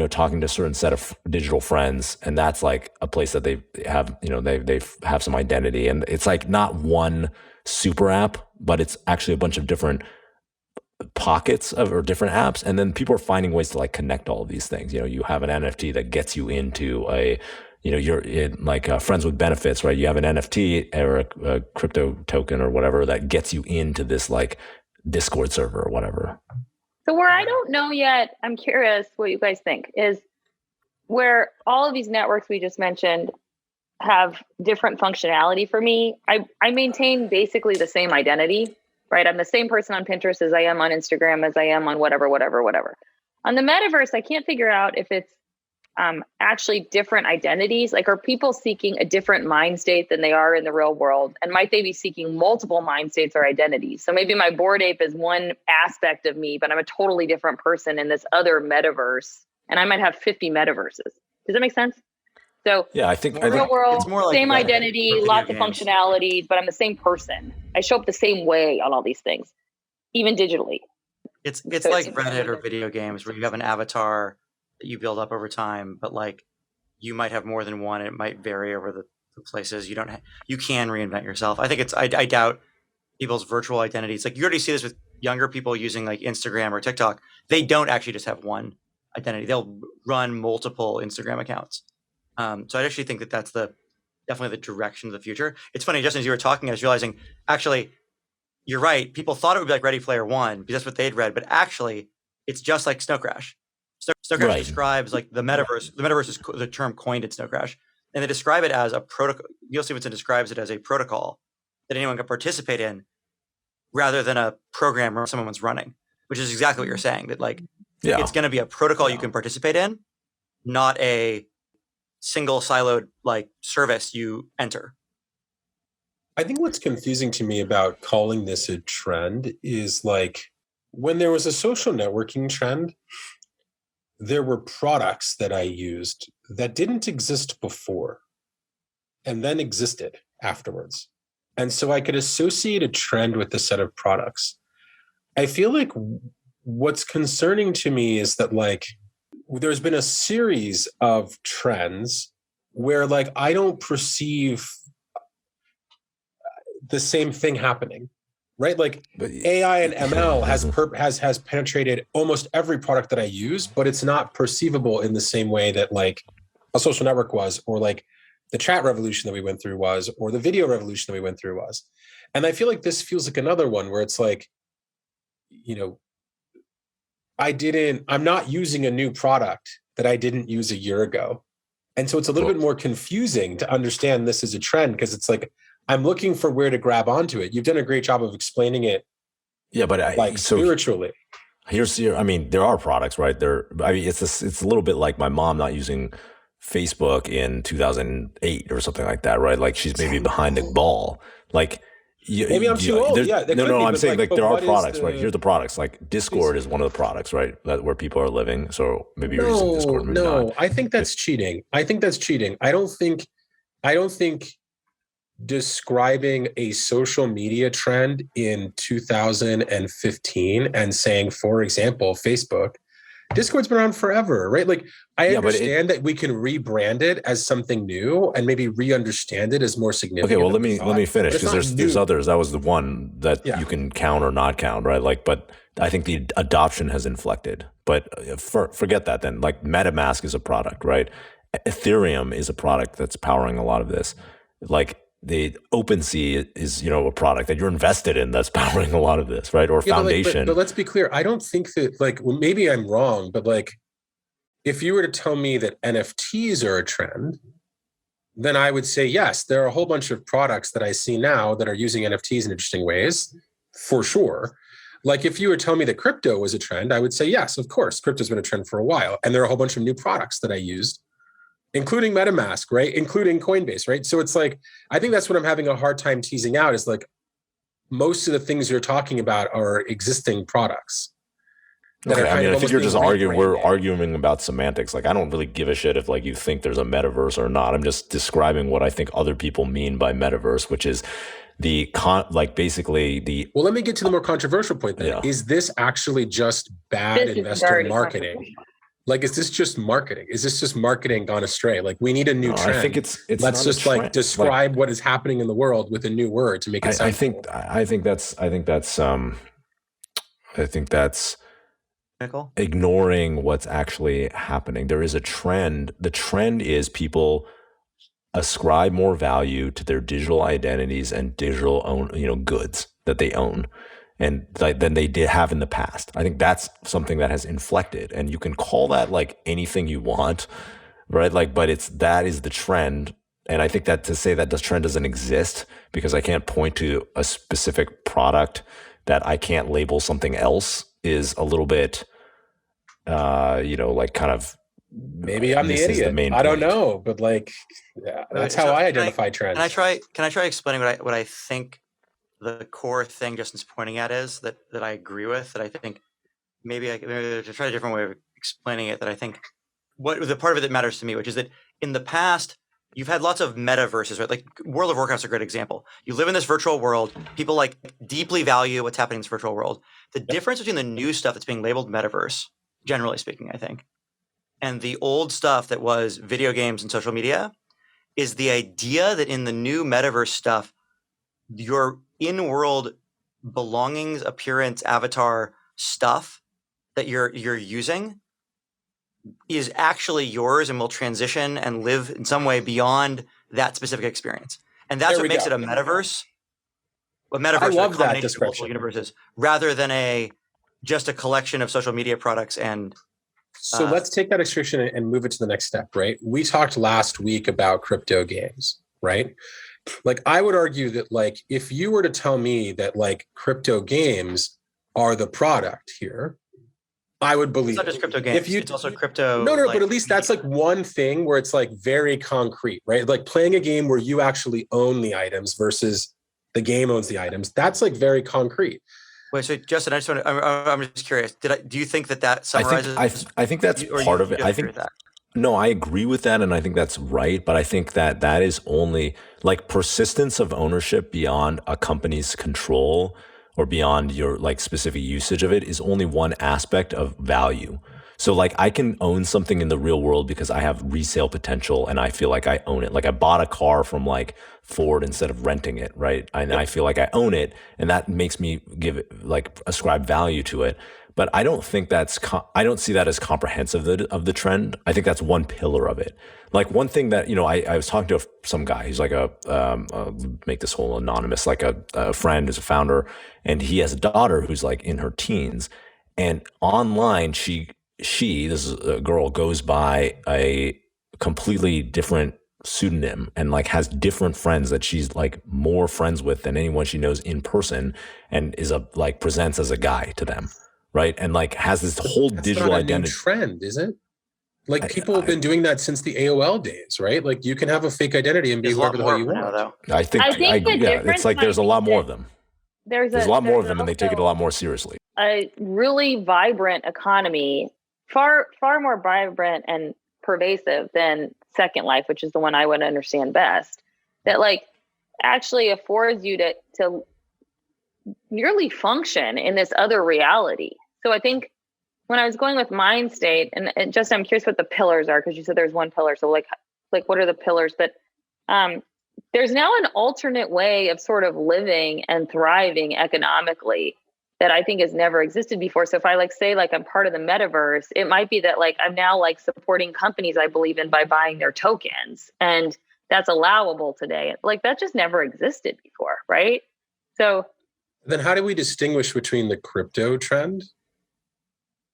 Speaker 1: talking to a certain set of digital friends. And that's like a place that they have, they have some identity. And it's like not one super app, but it's actually a bunch of different pockets of or different apps. And then people are finding ways to like connect all of these things. You have an NFT that gets you into you're in like friends with benefits, right? You have an NFT or a crypto token or whatever that gets you into this like Discord server or whatever.
Speaker 2: So where I don't know yet, I'm curious what you guys think, is where all of these networks we just mentioned have different functionality for me. I maintain basically the same identity, right? I'm the same person on Pinterest as I am on Instagram, as I am on whatever. On the metaverse, I can't figure out if it's actually different identities. Like, are people seeking a different mind state than they are in the real world? And might they be seeking multiple mind states or identities? So maybe my Bored Ape is one aspect of me, but I'm a totally different person in this other metaverse. And I might have 50 metaverses. Does that make sense? So
Speaker 1: yeah, I think
Speaker 2: real world,
Speaker 4: it's more like
Speaker 2: same identity, lots of functionality, but I'm the same person. I show up the same way on all these things, even digitally.
Speaker 4: It's like Reddit or video games where you have an avatar that you build up over time, but like you might have more than one. It might vary over the places. You can reinvent yourself. I think I doubt people's virtual identities. Like you already see this with younger people using like Instagram or TikTok. They don't actually just have one identity. They'll run multiple Instagram accounts. So I actually think that's definitely the direction of the future. It's funny, just as you were talking, I was realizing actually you're right. People thought it would be like Ready Player One because that's what they'd read, but actually it's just like Snow Crash. Snow Crash describes like the metaverse. The metaverse is the term coined in Snow Crash, and they describe it as a protocol. Neil Stephenson describes it as a protocol that anyone can participate in, rather than a program where someone's running. Which is exactly what you're saying. That like it's going to be a protocol you can participate in, not a single siloed like service you enter.
Speaker 3: I think what's confusing to me about calling this a trend is like when there was a social networking trend, there were products that I used that didn't exist before and then existed afterwards. And so I could associate a trend with a set of products. I feel like what's concerning to me is that like there's been a series of trends where like I don't perceive the same thing happening. Right, like AI and ML has penetrated almost every product that I use, but it's not perceivable in the same way that like a social network was, or like the chat revolution that we went through was, or the video revolution that we went through was. And I feel like this feels like another one where it's like, I'm not using a new product that I didn't use a year ago. And so it's a little bit more confusing to understand this is a trend because it's like, I'm looking for where to grab onto it. You've done a great job of explaining it.
Speaker 1: But
Speaker 3: spiritually.
Speaker 1: There are products, right? It's a little bit like my mom not using Facebook in 2008 or something like that, right? Like she's maybe behind the ball. Like
Speaker 3: maybe I'm too old. Yeah,
Speaker 1: no. I'm saying like there are products, right? Here's the products. Like Discord is one of the products, right? Where people are living. So maybe you're using Discord. Maybe not.
Speaker 3: I think that's cheating. I don't think describing a social media trend in 2015 and saying, for example, Facebook, Discord's been around forever, right? Like I
Speaker 1: Yeah,
Speaker 3: understand that we can rebrand it as something new and maybe re-understand it as more significant.
Speaker 1: Okay, well
Speaker 3: than
Speaker 1: let me finish,
Speaker 3: but it's
Speaker 1: because
Speaker 3: not
Speaker 1: there's
Speaker 3: new.
Speaker 1: others. That was the one that
Speaker 3: Yeah.
Speaker 1: you can count or not count, right? Like, but I think the adoption has inflected. But forget that then. Like MetaMask is a product, right? Ethereum is a product that's powering a lot of this. Like the OpenSea is, a product that you're invested in that's powering a lot of this, right? Or
Speaker 3: Yeah,
Speaker 1: Foundation.
Speaker 3: but let's be clear. I don't think that well, maybe I'm wrong, but like if you were to tell me that NFTs are a trend, then I would say yes, there are a whole bunch of products that I see now that are using NFTs in interesting ways, for sure. Like if you were telling me that crypto was a trend, I would say yes, of course, crypto's been a trend for a while. And there are a whole bunch of new products that I used, including MetaMask, right? Including Coinbase, right? So it's like, I think that's what I'm having a hard time teasing out is like, most of the things you're talking about are existing products.
Speaker 1: Okay, I mean, I think you're just arguing. We're
Speaker 3: rebranded.
Speaker 1: arguing about semantics. Like, I don't really give a shit if like you think there's a metaverse or not. I'm just describing what I think other people mean by metaverse, which is basically the.
Speaker 3: Well, let me get to the more controversial point then.
Speaker 1: Yeah.
Speaker 3: Is this actually just bad
Speaker 2: This is
Speaker 3: investor
Speaker 2: very
Speaker 3: marketing?
Speaker 2: controversial.
Speaker 3: Like, is this just marketing? Is this just marketing gone astray? Like, we need a new trend.
Speaker 1: I think it's
Speaker 3: Let's
Speaker 1: not a
Speaker 3: just
Speaker 1: trend.
Speaker 3: like describe what is happening in the world with a new word to make it sound cool.
Speaker 1: I think that's
Speaker 4: Nicole?
Speaker 1: ignoring what's actually happening. There is a trend. The trend is people ascribe more value to their digital identities and digital goods that they own, and than they did have in the past. I think that's something that has inflected, and you can call that like anything you want, right? Like, but that is the trend. And I think that to say that this trend doesn't exist because I can't point to a specific product that I can't label something else is a little bit, like kind of.
Speaker 3: Maybe I'm the idiot. I don't know, but like, yeah, that's how I identify trends.
Speaker 4: Can I try explaining what I think the core thing Justin's pointing at is that I agree with, that I think maybe to try a different way of explaining it, that I think what the part of it that matters to me, which is that in the past, you've had lots of metaverses, right? Like World of Warcraft's a great example. You live in this virtual world. People like deeply value what's happening in this virtual world. The difference between the new stuff that's being labeled metaverse, generally speaking, I think, and the old stuff that was video games and social media is the idea that in the new metaverse stuff, your in-world belongings, appearance, avatar stuff that you're using is actually yours and will transition and live in some way beyond that specific experience. And that's what makes it a metaverse. A metaverse,
Speaker 3: I love that
Speaker 4: of
Speaker 3: description.
Speaker 4: multiple universes, rather than just a collection of social media products. And
Speaker 3: so let's take that description and move it to the next step, right? We talked last week about crypto games, right? Like I would argue that like if you were to tell me that like crypto games are the product here, I would believe
Speaker 4: it's not just crypto games. It's also crypto.
Speaker 3: No, but at least that's like one thing where it's like very concrete, right? Like playing a game where you actually own the items versus the game owns the items. That's like very concrete.
Speaker 4: Wait, so Justin, I'm just curious. Do you think that summarizes?
Speaker 1: I think that's part of it. I think no, I agree with that, and I think that's right. But I think that is only like persistence of ownership beyond a company's control or beyond your like specific usage of it is only one aspect of value. So like I can own something in the real world because I have resale potential and I feel like I own it. Like I bought a car from like Ford instead of renting it, right? And I feel like I own it, and that makes me ascribe value to it. But I don't think I don't see that as comprehensive of the trend. I think that's one pillar of it. Like one thing that, I was talking to some guy, he's like make this whole anonymous, like a friend who's a founder, and he has a daughter who's like in her teens, and online this is a girl, goes by a completely different pseudonym and like has different friends that she's like more friends with than anyone she knows in person, and is presents as a guy to them. Right. And like has this whole digital identity
Speaker 3: trend, is it? Like people have been doing that since the AOL days, right? Like you can have a fake identity and be whoever the hell you want.
Speaker 1: I think it's like there's a lot more of them. There's a lot more of them, and they take it a lot more seriously.
Speaker 2: A really vibrant economy, far more vibrant and pervasive than Second Life, which is the one I would understand best, that like actually affords you to nearly function in this other reality. So I think when I was going with mind state, and just I'm curious what the pillars are, because you said there's one pillar. So like what are the pillars? But there's now an alternate way of sort of living and thriving economically that I think has never existed before. So if I say I'm part of the metaverse, it might be that I'm now supporting companies I believe in by buying their tokens, and that's allowable today. That just never existed before, right? So
Speaker 3: then how do we distinguish between the crypto trend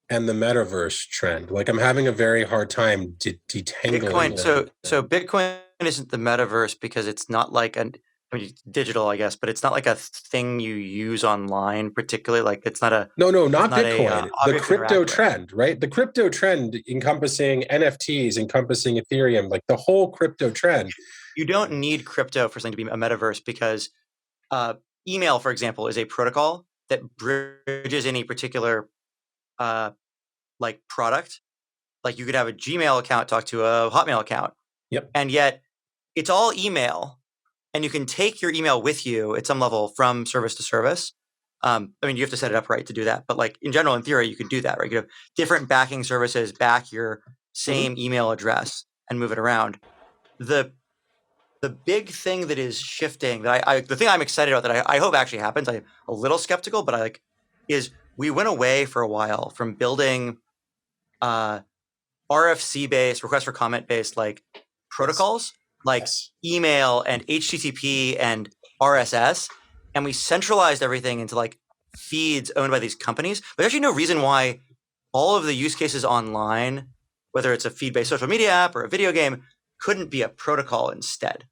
Speaker 3: and the metaverse trend? I'm having a very hard time detangling
Speaker 4: Bitcoin. So Bitcoin isn't the metaverse because it's not digital, I guess, but it's not a thing you use online particularly. It's not a
Speaker 3: not Bitcoin. The crypto trend, right? The crypto trend encompassing NFTs, encompassing Ethereum, the whole crypto trend.
Speaker 4: You don't need crypto for something to be a metaverse because email, for example, is a protocol that bridges any particular product. You could have a Gmail account talk to a Hotmail account.
Speaker 3: Yep.
Speaker 4: And yet it's all email, and you can take your email with you at some level from service to service. You have to set it up right to do that. But in general, in theory, you could do that, right? You could have different backing services back your same email address and move it around. The big thing that is shifting, the thing I'm excited about that I hope actually happens, I'm a little skeptical, but is we went away for a while from building RFC-based, request for comment-based protocols, email and HTTP and RSS, and we centralized everything into feeds owned by these companies. There's actually no reason why all of the use cases online, whether it's a feed-based social media app or a video game, couldn't be a protocol instead.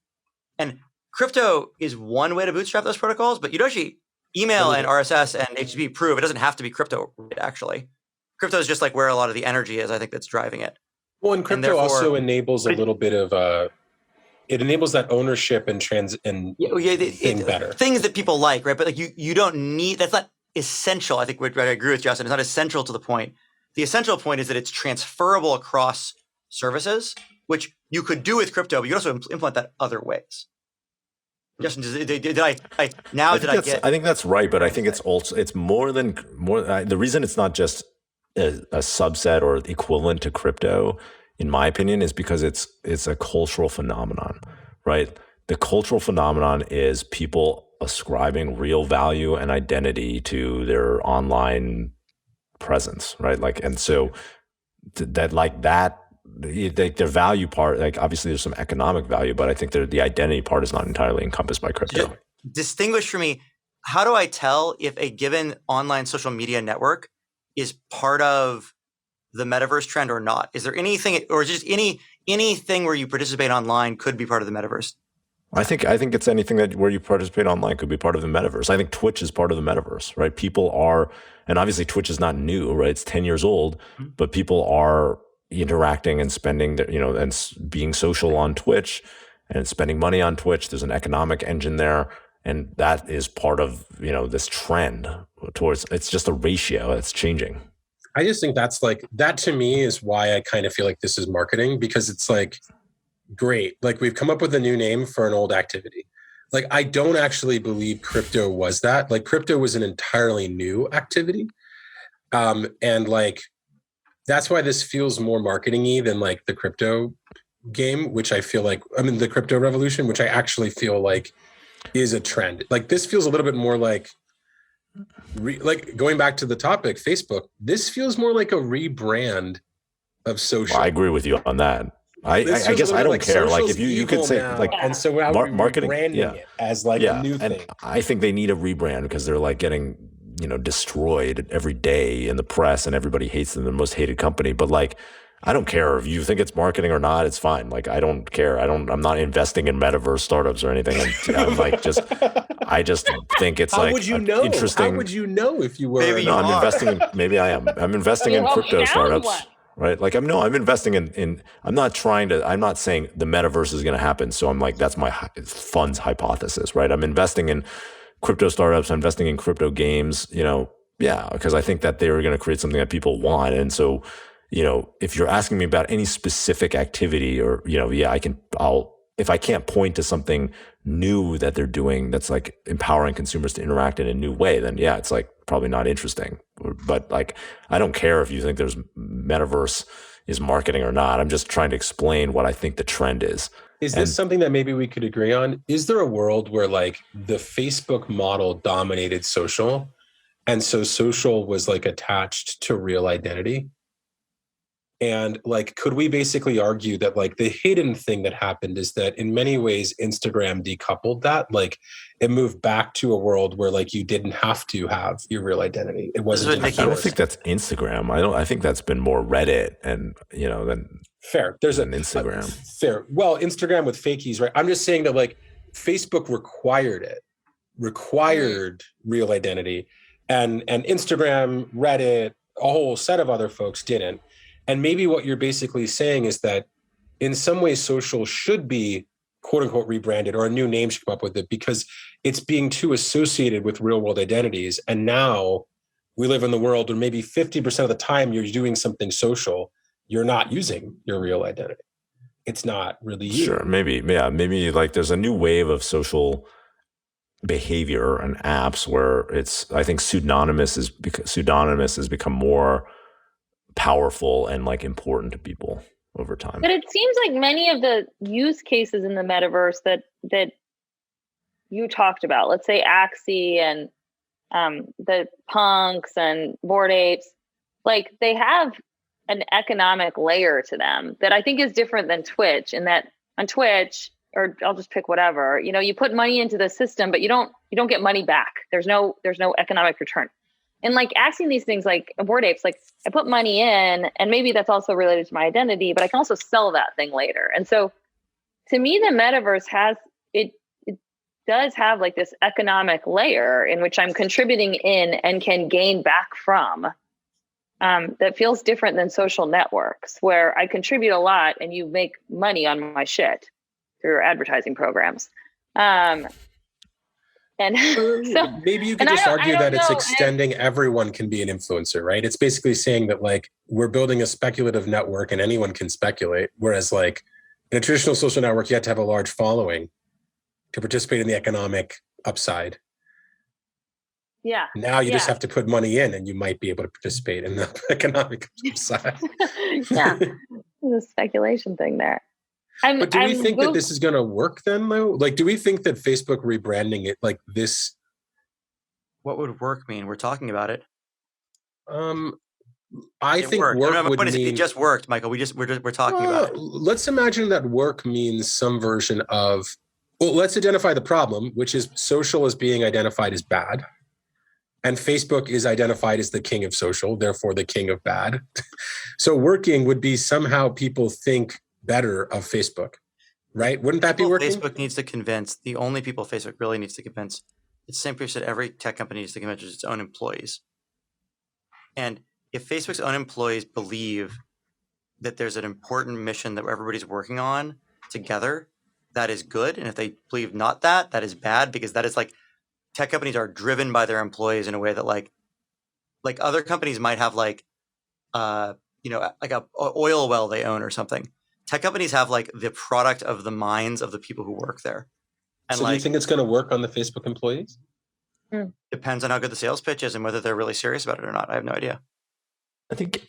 Speaker 4: And crypto is one way to bootstrap those protocols, but you'd actually email and RSS and HTTP prove it doesn't have to be crypto, actually. Crypto is just where a lot of the energy is, I think, that's driving it.
Speaker 3: Well, and crypto also enables a little bit of it enables that ownership and thing better.
Speaker 4: Things that people like, right? But you don't need, that's not essential. I think I agree with Justin. It's not essential to the point. The essential point is that it's transferable across services, which you could do with crypto, but you also implement that other ways. Justin,
Speaker 1: I think that's right, but I think it's more. The reason it's not just a subset or equivalent to crypto, in my opinion, is because it's a cultural phenomenon, right? The cultural phenomenon is people ascribing real value and identity to their online presence, right? And so that the value part, obviously there's some economic value, but I think the identity part is not entirely encompassed by crypto.
Speaker 4: Just distinguish for me, how do I tell if a given online social media network is part of the metaverse trend or not? Is there anything, or just anything where you participate online could be part of the metaverse?
Speaker 1: I think it's anything where you participate online could be part of the metaverse. I think Twitch is part of the metaverse, right? People are, and obviously Twitch is not new, right? It's 10 years old, but people are interacting and spending, and being social on Twitch and spending money on Twitch. There's an economic engine there, and that is part of this trend towards. It's just a ratio that's changing.
Speaker 3: I just think that's that to me is why I kind of feel like this is marketing, because it's great. We've come up with a new name for an old activity. I don't actually believe crypto was that. Crypto was an entirely new activity, and that's why this feels more marketing-y than the crypto game, which I feel the crypto revolution, which I actually feel is a trend. This feels a little bit more going back to the topic, Facebook, this feels more like a rebrand of social.
Speaker 1: Well, I agree with you on that. I guess I don't care. If you could say
Speaker 3: and so we're
Speaker 1: marketing,
Speaker 3: rebranding it as a new thing.
Speaker 1: I think they need a rebrand because they're getting destroyed every day in the press, and everybody hates them. They're the most hated company. But I don't care if you think it's marketing or not. It's fine. I don't care. I'm not investing in metaverse startups or anything. And I just think it's
Speaker 3: How would you know?
Speaker 1: Interesting.
Speaker 3: How would you know if you were?
Speaker 4: Maybe
Speaker 1: I'm investing in. Maybe I am. I'm investing in crypto startups. Right. I'm investing in, I'm not saying the metaverse is going to happen. So I'm that's my fund's hypothesis, right? I'm investing in crypto startups. I'm investing in crypto games, because I think that they're going to create something that people want. And so, if you're asking me about any specific activity or, if I can't point to something new that they're doing that's like empowering consumers to interact in a new way, then yeah, it's like probably not interesting. But like, I don't care if you think there's metaverse is marketing or not. I'm just trying to explain what I think the trend is.
Speaker 3: Is this something that maybe we could agree on? Is there a world where like the Facebook model dominated social, and so social was like attached to real identity? And like, could we basically argue that like the hidden thing that happened is that in many ways, Instagram decoupled that? Like it moved back to a world where like you didn't have to have your real identity. It wasn't.
Speaker 1: I don't think that's Instagram. I think that's been more Reddit and, than
Speaker 3: fair. There's
Speaker 1: an Instagram.
Speaker 3: Fair. Well, Instagram with fakies, right? I'm just saying that like Facebook required real identity, and Instagram, Reddit, a whole set of other folks didn't. And maybe what you're basically saying is that in some ways social should be quote unquote rebranded, or a new name should come up with it, because it's being too associated with real world identities. And now we live in the world where maybe 50% of the time you're doing something social, you're not using your real identity. It's not really you.
Speaker 1: Sure, maybe. Yeah, maybe like there's a new wave of social behavior and apps where I think pseudonymous has become more powerful and like important to people over time.
Speaker 2: But it seems like many of the use cases in the metaverse that you talked about, let's say Axie and the punks and Bored Apes, like they have an economic layer to them that I think is different than Twitch, in that on Twitch, or I'll just pick whatever, you put money into the system, but you don't get money back. There's no economic return. And like asking these things like Bored Apes, like I put money in, and maybe that's also related to my identity, but I can also sell that thing later. And so to me, the metaverse it does have like this economic layer in which I'm contributing in and can gain back from, that feels different than social networks, where I contribute a lot and you make money on my shit through your advertising programs. And so
Speaker 3: maybe you could just argue that it's extending everyone can be an influencer, right? It's basically saying that like we're building a speculative network and anyone can speculate. Whereas like in a traditional social network, you have to have a large following to participate in the economic upside.
Speaker 2: Yeah.
Speaker 3: Now you just have to put money in and you might be able to participate in the economic upside.
Speaker 2: Yeah. There's a speculation thing there.
Speaker 3: But do we think that this is going to work then, though? Like, do we think that Facebook rebranding it like this?
Speaker 4: What would work mean? We're talking about it.
Speaker 3: I think work would mean
Speaker 4: it just worked, Michael. We're talking about it.
Speaker 3: Let's imagine that work means some version of. Well, let's identify the problem, which is social is being identified as bad, and Facebook is identified as the king of social, therefore the king of bad. So working would be somehow people think better of Facebook, right? Wouldn't that be working?
Speaker 4: Facebook needs to convince, the only people Facebook really needs to convince, it's the same person that every tech company needs to convince its own employees. And if Facebook's own employees believe that there's an important mission that everybody's working on together, that is good. And if they believe not that is bad, because that is like, tech companies are driven by their employees in a way that like other companies might have like a oil well they own or something. Tech companies have like the product of the minds of the people who work there. And
Speaker 3: so do you think it's going to work on the Facebook employees?
Speaker 4: Depends on how good the sales pitch is and whether they're really serious about it or not. I have no idea.
Speaker 1: I think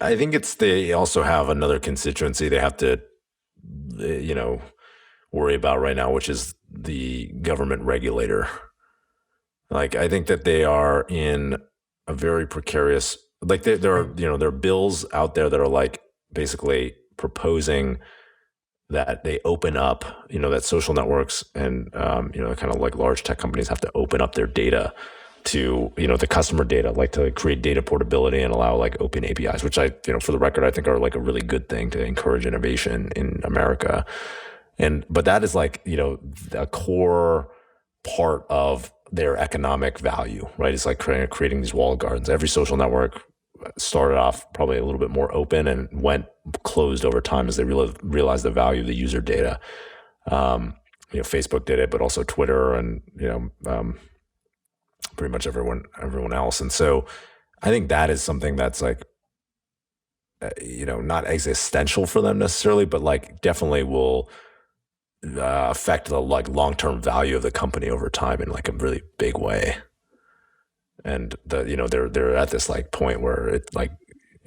Speaker 1: they also have another constituency they have to, worry about right now, which is the government regulator. Like, I think that they are in a very precarious, like there are bills out there that are like basically proposing that they open up, that social networks and, kind of like large tech companies have to open up their data to, the customer data, like to create data portability and allow like open APIs, which I, for the record, I think are like a really good thing to encourage innovation in America. But that is like, a core part of their economic value, right? It's like creating these walled gardens. Every social network started off probably a little bit more open and went closed over time as they realized the value of the user data. Facebook did it, but also Twitter and, pretty much everyone else. And so I think that is something that's like, not existential for them necessarily, but like definitely will affect the like long-term value of the company over time in like a really big way. And they're at this like point where it like,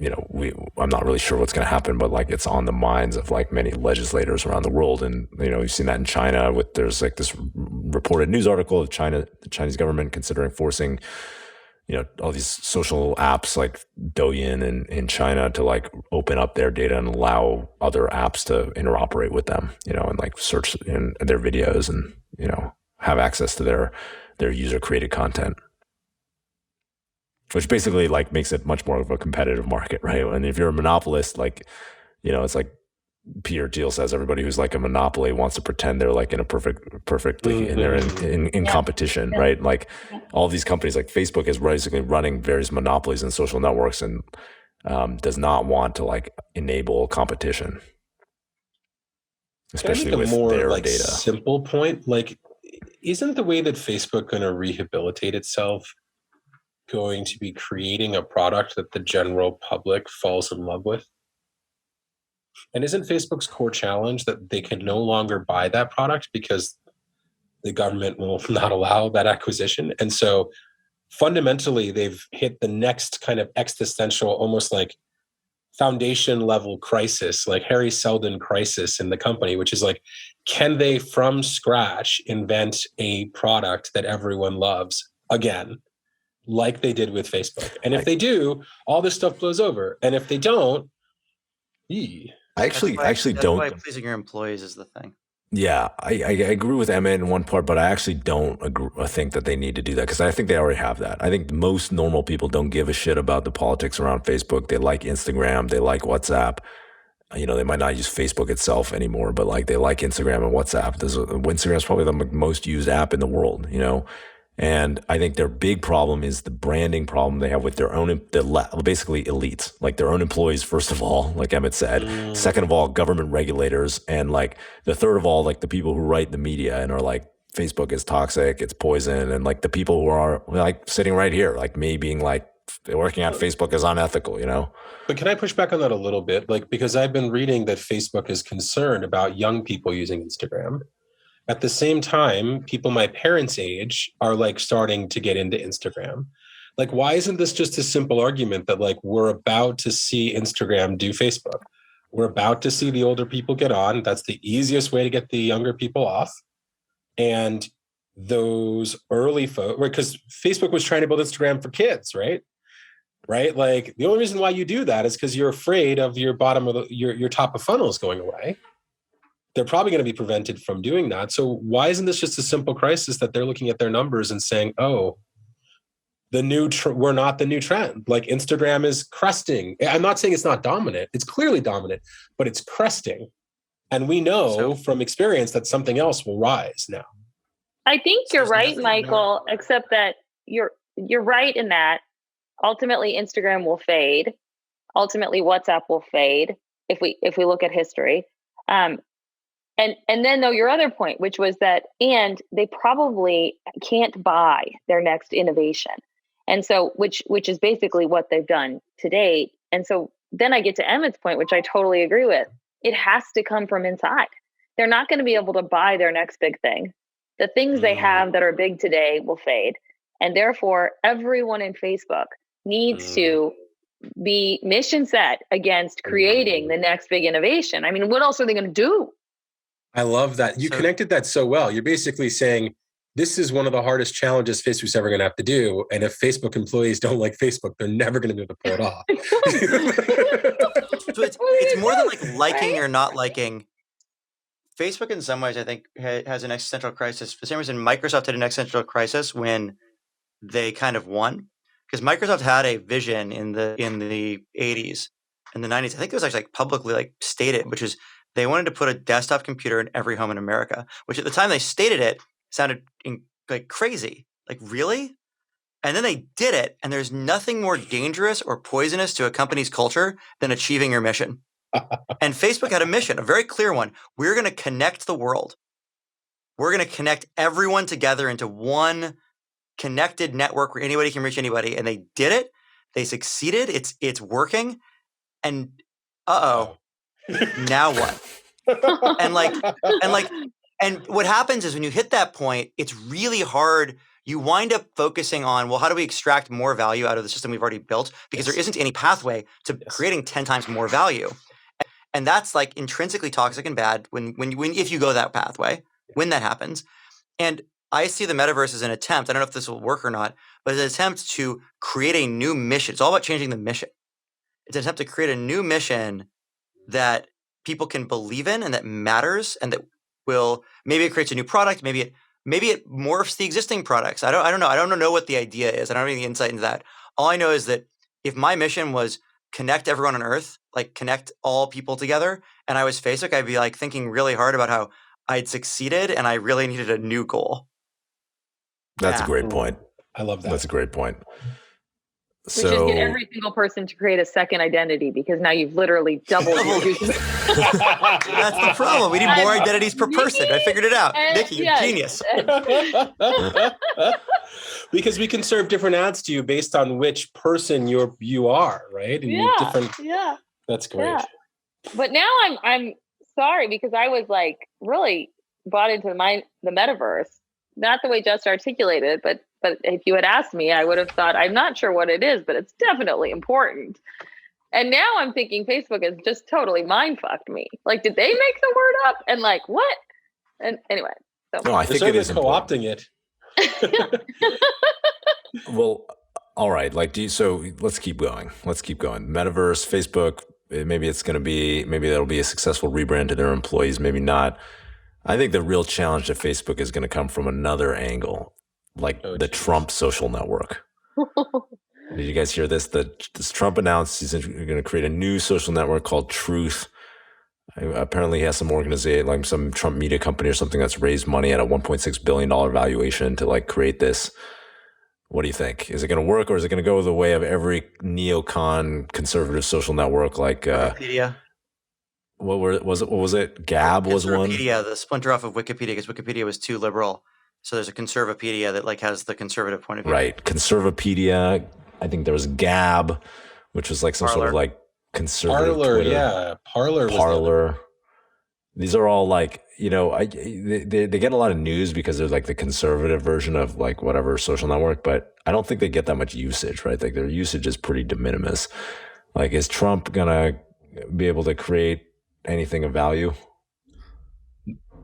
Speaker 1: I'm not really sure what's going to happen, but like it's on the minds of like many legislators around the world. And, you've seen that in China there's like this reported news article of the Chinese government considering forcing, all these social apps like Douyin in China to like open up their data and allow other apps to interoperate with them, and like search in their videos and, have access to their user created content. Which basically like makes it much more of a competitive market, right? And if you're a monopolist, like, it's like Peter Thiel says, everybody who's like a monopoly wants to pretend they're like in a perfectly and they're in competition, right? Like all these companies, like Facebook is basically running various monopolies and social networks and does not want to like enable competition, especially with their
Speaker 3: like
Speaker 1: data.
Speaker 3: Simple point, like, isn't the way that Facebook going to rehabilitate itself going to be creating a product that the general public falls in love with? And isn't Facebook's core challenge that they can no longer buy that product because the government will not allow that acquisition? And so fundamentally, they've hit the next kind of existential, almost like foundation level crisis, like Harry Seldon crisis in the company, which is like, can they from scratch invent a product that everyone loves again? Like they did with Facebook. And if they do, all this stuff blows over. And if they don't,
Speaker 1: I actually don't.
Speaker 4: Why pleasing your employees is the thing.
Speaker 1: Yeah, I agree with Emma in one part, but I actually don't think that they need to do that because I think they already have that. I think most normal people don't give a shit about the politics around Facebook. They like Instagram, they like WhatsApp. They might not use Facebook itself anymore, but like they like Instagram and WhatsApp. Instagram is probably the most used app in the world, And I think their big problem is the branding problem they have with their own, basically elites, like their own employees, first of all, like Emmett said. Second of all, government regulators. And like the third of all, like the people who write the media and are like, Facebook is toxic, it's poison. And like the people who are like sitting right here, like me being like, working at Facebook is unethical,
Speaker 3: But can I push back on that a little bit? Like, because I've been reading that Facebook is concerned about young people using Instagram. At the same time, people my parents' age are like starting to get into Instagram. Like, why isn't this just a simple argument that like we're about to see Instagram do Facebook? We're about to see the older people get on. That's the easiest way to get the younger people off. And those early folks, because Facebook was trying to build Instagram for kids, right? Right? Like the only reason why you do that is because you're afraid of your bottom of your top of funnels going away. They're probably going to be prevented from doing that. So why isn't this just a simple crisis that they're looking at their numbers and saying, oh, we're not the new trend. Like Instagram is cresting. I'm not saying it's not dominant. It's clearly dominant, but it's cresting. And we know from experience that something else will rise now.
Speaker 2: I think you're right, Michael, except that you're right in that ultimately Instagram will fade. Ultimately WhatsApp will fade if we look at history. And then though your other point, which was that, and they probably can't buy their next innovation. And so, which is basically what they've done to date. And so then I get to Emmett's point, which I totally agree with. It has to come from inside. They're not going to be able to buy their next big thing. The things they have that are big today will fade. And therefore, everyone in Facebook needs to be mission set against creating the next big innovation. I mean, what else are they going to do?
Speaker 3: I love that. You connected that so well. You're basically saying this is one of the hardest challenges Facebook's ever going to have to do. And if Facebook employees don't like Facebook, they're never going to be able to pull it off.
Speaker 4: So it's more than like liking or not liking. Facebook in some ways, I think, has an existential crisis. For the same reason Microsoft had an existential crisis when they kind of won. Because Microsoft had a vision in the 80s and the 90s. I think it was actually like publicly like stated, which is they wanted to put a desktop computer in every home in America, which at the time they stated it sounded like crazy. Like, really? And then they did it. And there's nothing more dangerous or poisonous to a company's culture than achieving your mission. And Facebook had a mission, a very clear one. We're going to connect the world. We're going to connect everyone together into one connected network where anybody can reach anybody. And they did it. They succeeded. It's working. And now what? and And what happens is when you hit that point, it's really hard. You wind up focusing on, well, how do we extract more value out of the system we've already built? Because there isn't any pathway to creating 10 times more value. And that's like intrinsically toxic and bad when if you go that pathway, when that happens. And I see the metaverse as an attempt, I don't know if this will work or not, but it's an attempt to create a new mission. It's all about changing the mission. It's an attempt to create a new mission that people can believe in and that matters, and that will, maybe it creates a new product, maybe it morphs the existing products. I don't know. I don't know what the idea is. I don't have any insight into that. All I know is that if my mission was connect everyone on Earth, like connect all people together, and I was Facebook, I'd be like thinking really hard about how I'd succeeded and I really needed a new goal.
Speaker 1: That's a great point.
Speaker 3: I love that.
Speaker 1: That's a great point.
Speaker 2: We should get every single person to create a second identity, because now you've literally doubled your users.
Speaker 4: That's the problem. We need more identities per person. I figured it out. Nikki, you're genius.
Speaker 3: Because we can serve different ads to you based on which person you are, right? And that's great.
Speaker 2: Yeah. But now I'm sorry, because I was like really bought into the metaverse. Not the way Just articulated, but if you had asked me, I would have thought, I'm not sure what it is, but it's definitely important. And now I'm thinking Facebook has just totally mind fucked me. Like, did they make the word up? And like, what? And anyway, so
Speaker 1: no, I think it is
Speaker 3: co-opting it.
Speaker 1: Well, all right. Like, so let's keep going. Metaverse, Facebook. Maybe that'll be a successful rebrand to their employees. Maybe not. I think the real challenge to Facebook is going to come from another angle, like Trump social network. Did you guys hear this? This Trump announced he's going to create a new social network called Truth. Apparently he has some organization, like some Trump media company or something, that's raised money at a $1.6 billion valuation to like create this. What do you think? Is it going to work, or is it going to go the way of every neocon conservative social network like
Speaker 4: Wikipedia?
Speaker 1: What was it? Gab was one?
Speaker 4: Wikipedia, the splinter off of Wikipedia, because Wikipedia was too liberal. So there's a Conservapedia that like has the conservative point of view.
Speaker 1: Right. Conservapedia. I think there was Gab, which was like some sort of like conservative Twitter. Parler. These are all like, they get a lot of news because they're like the conservative version of like whatever social network, but I don't think they get that much usage, right? Like their usage is pretty de minimis. Like, is Trump gonna be able to create anything of value?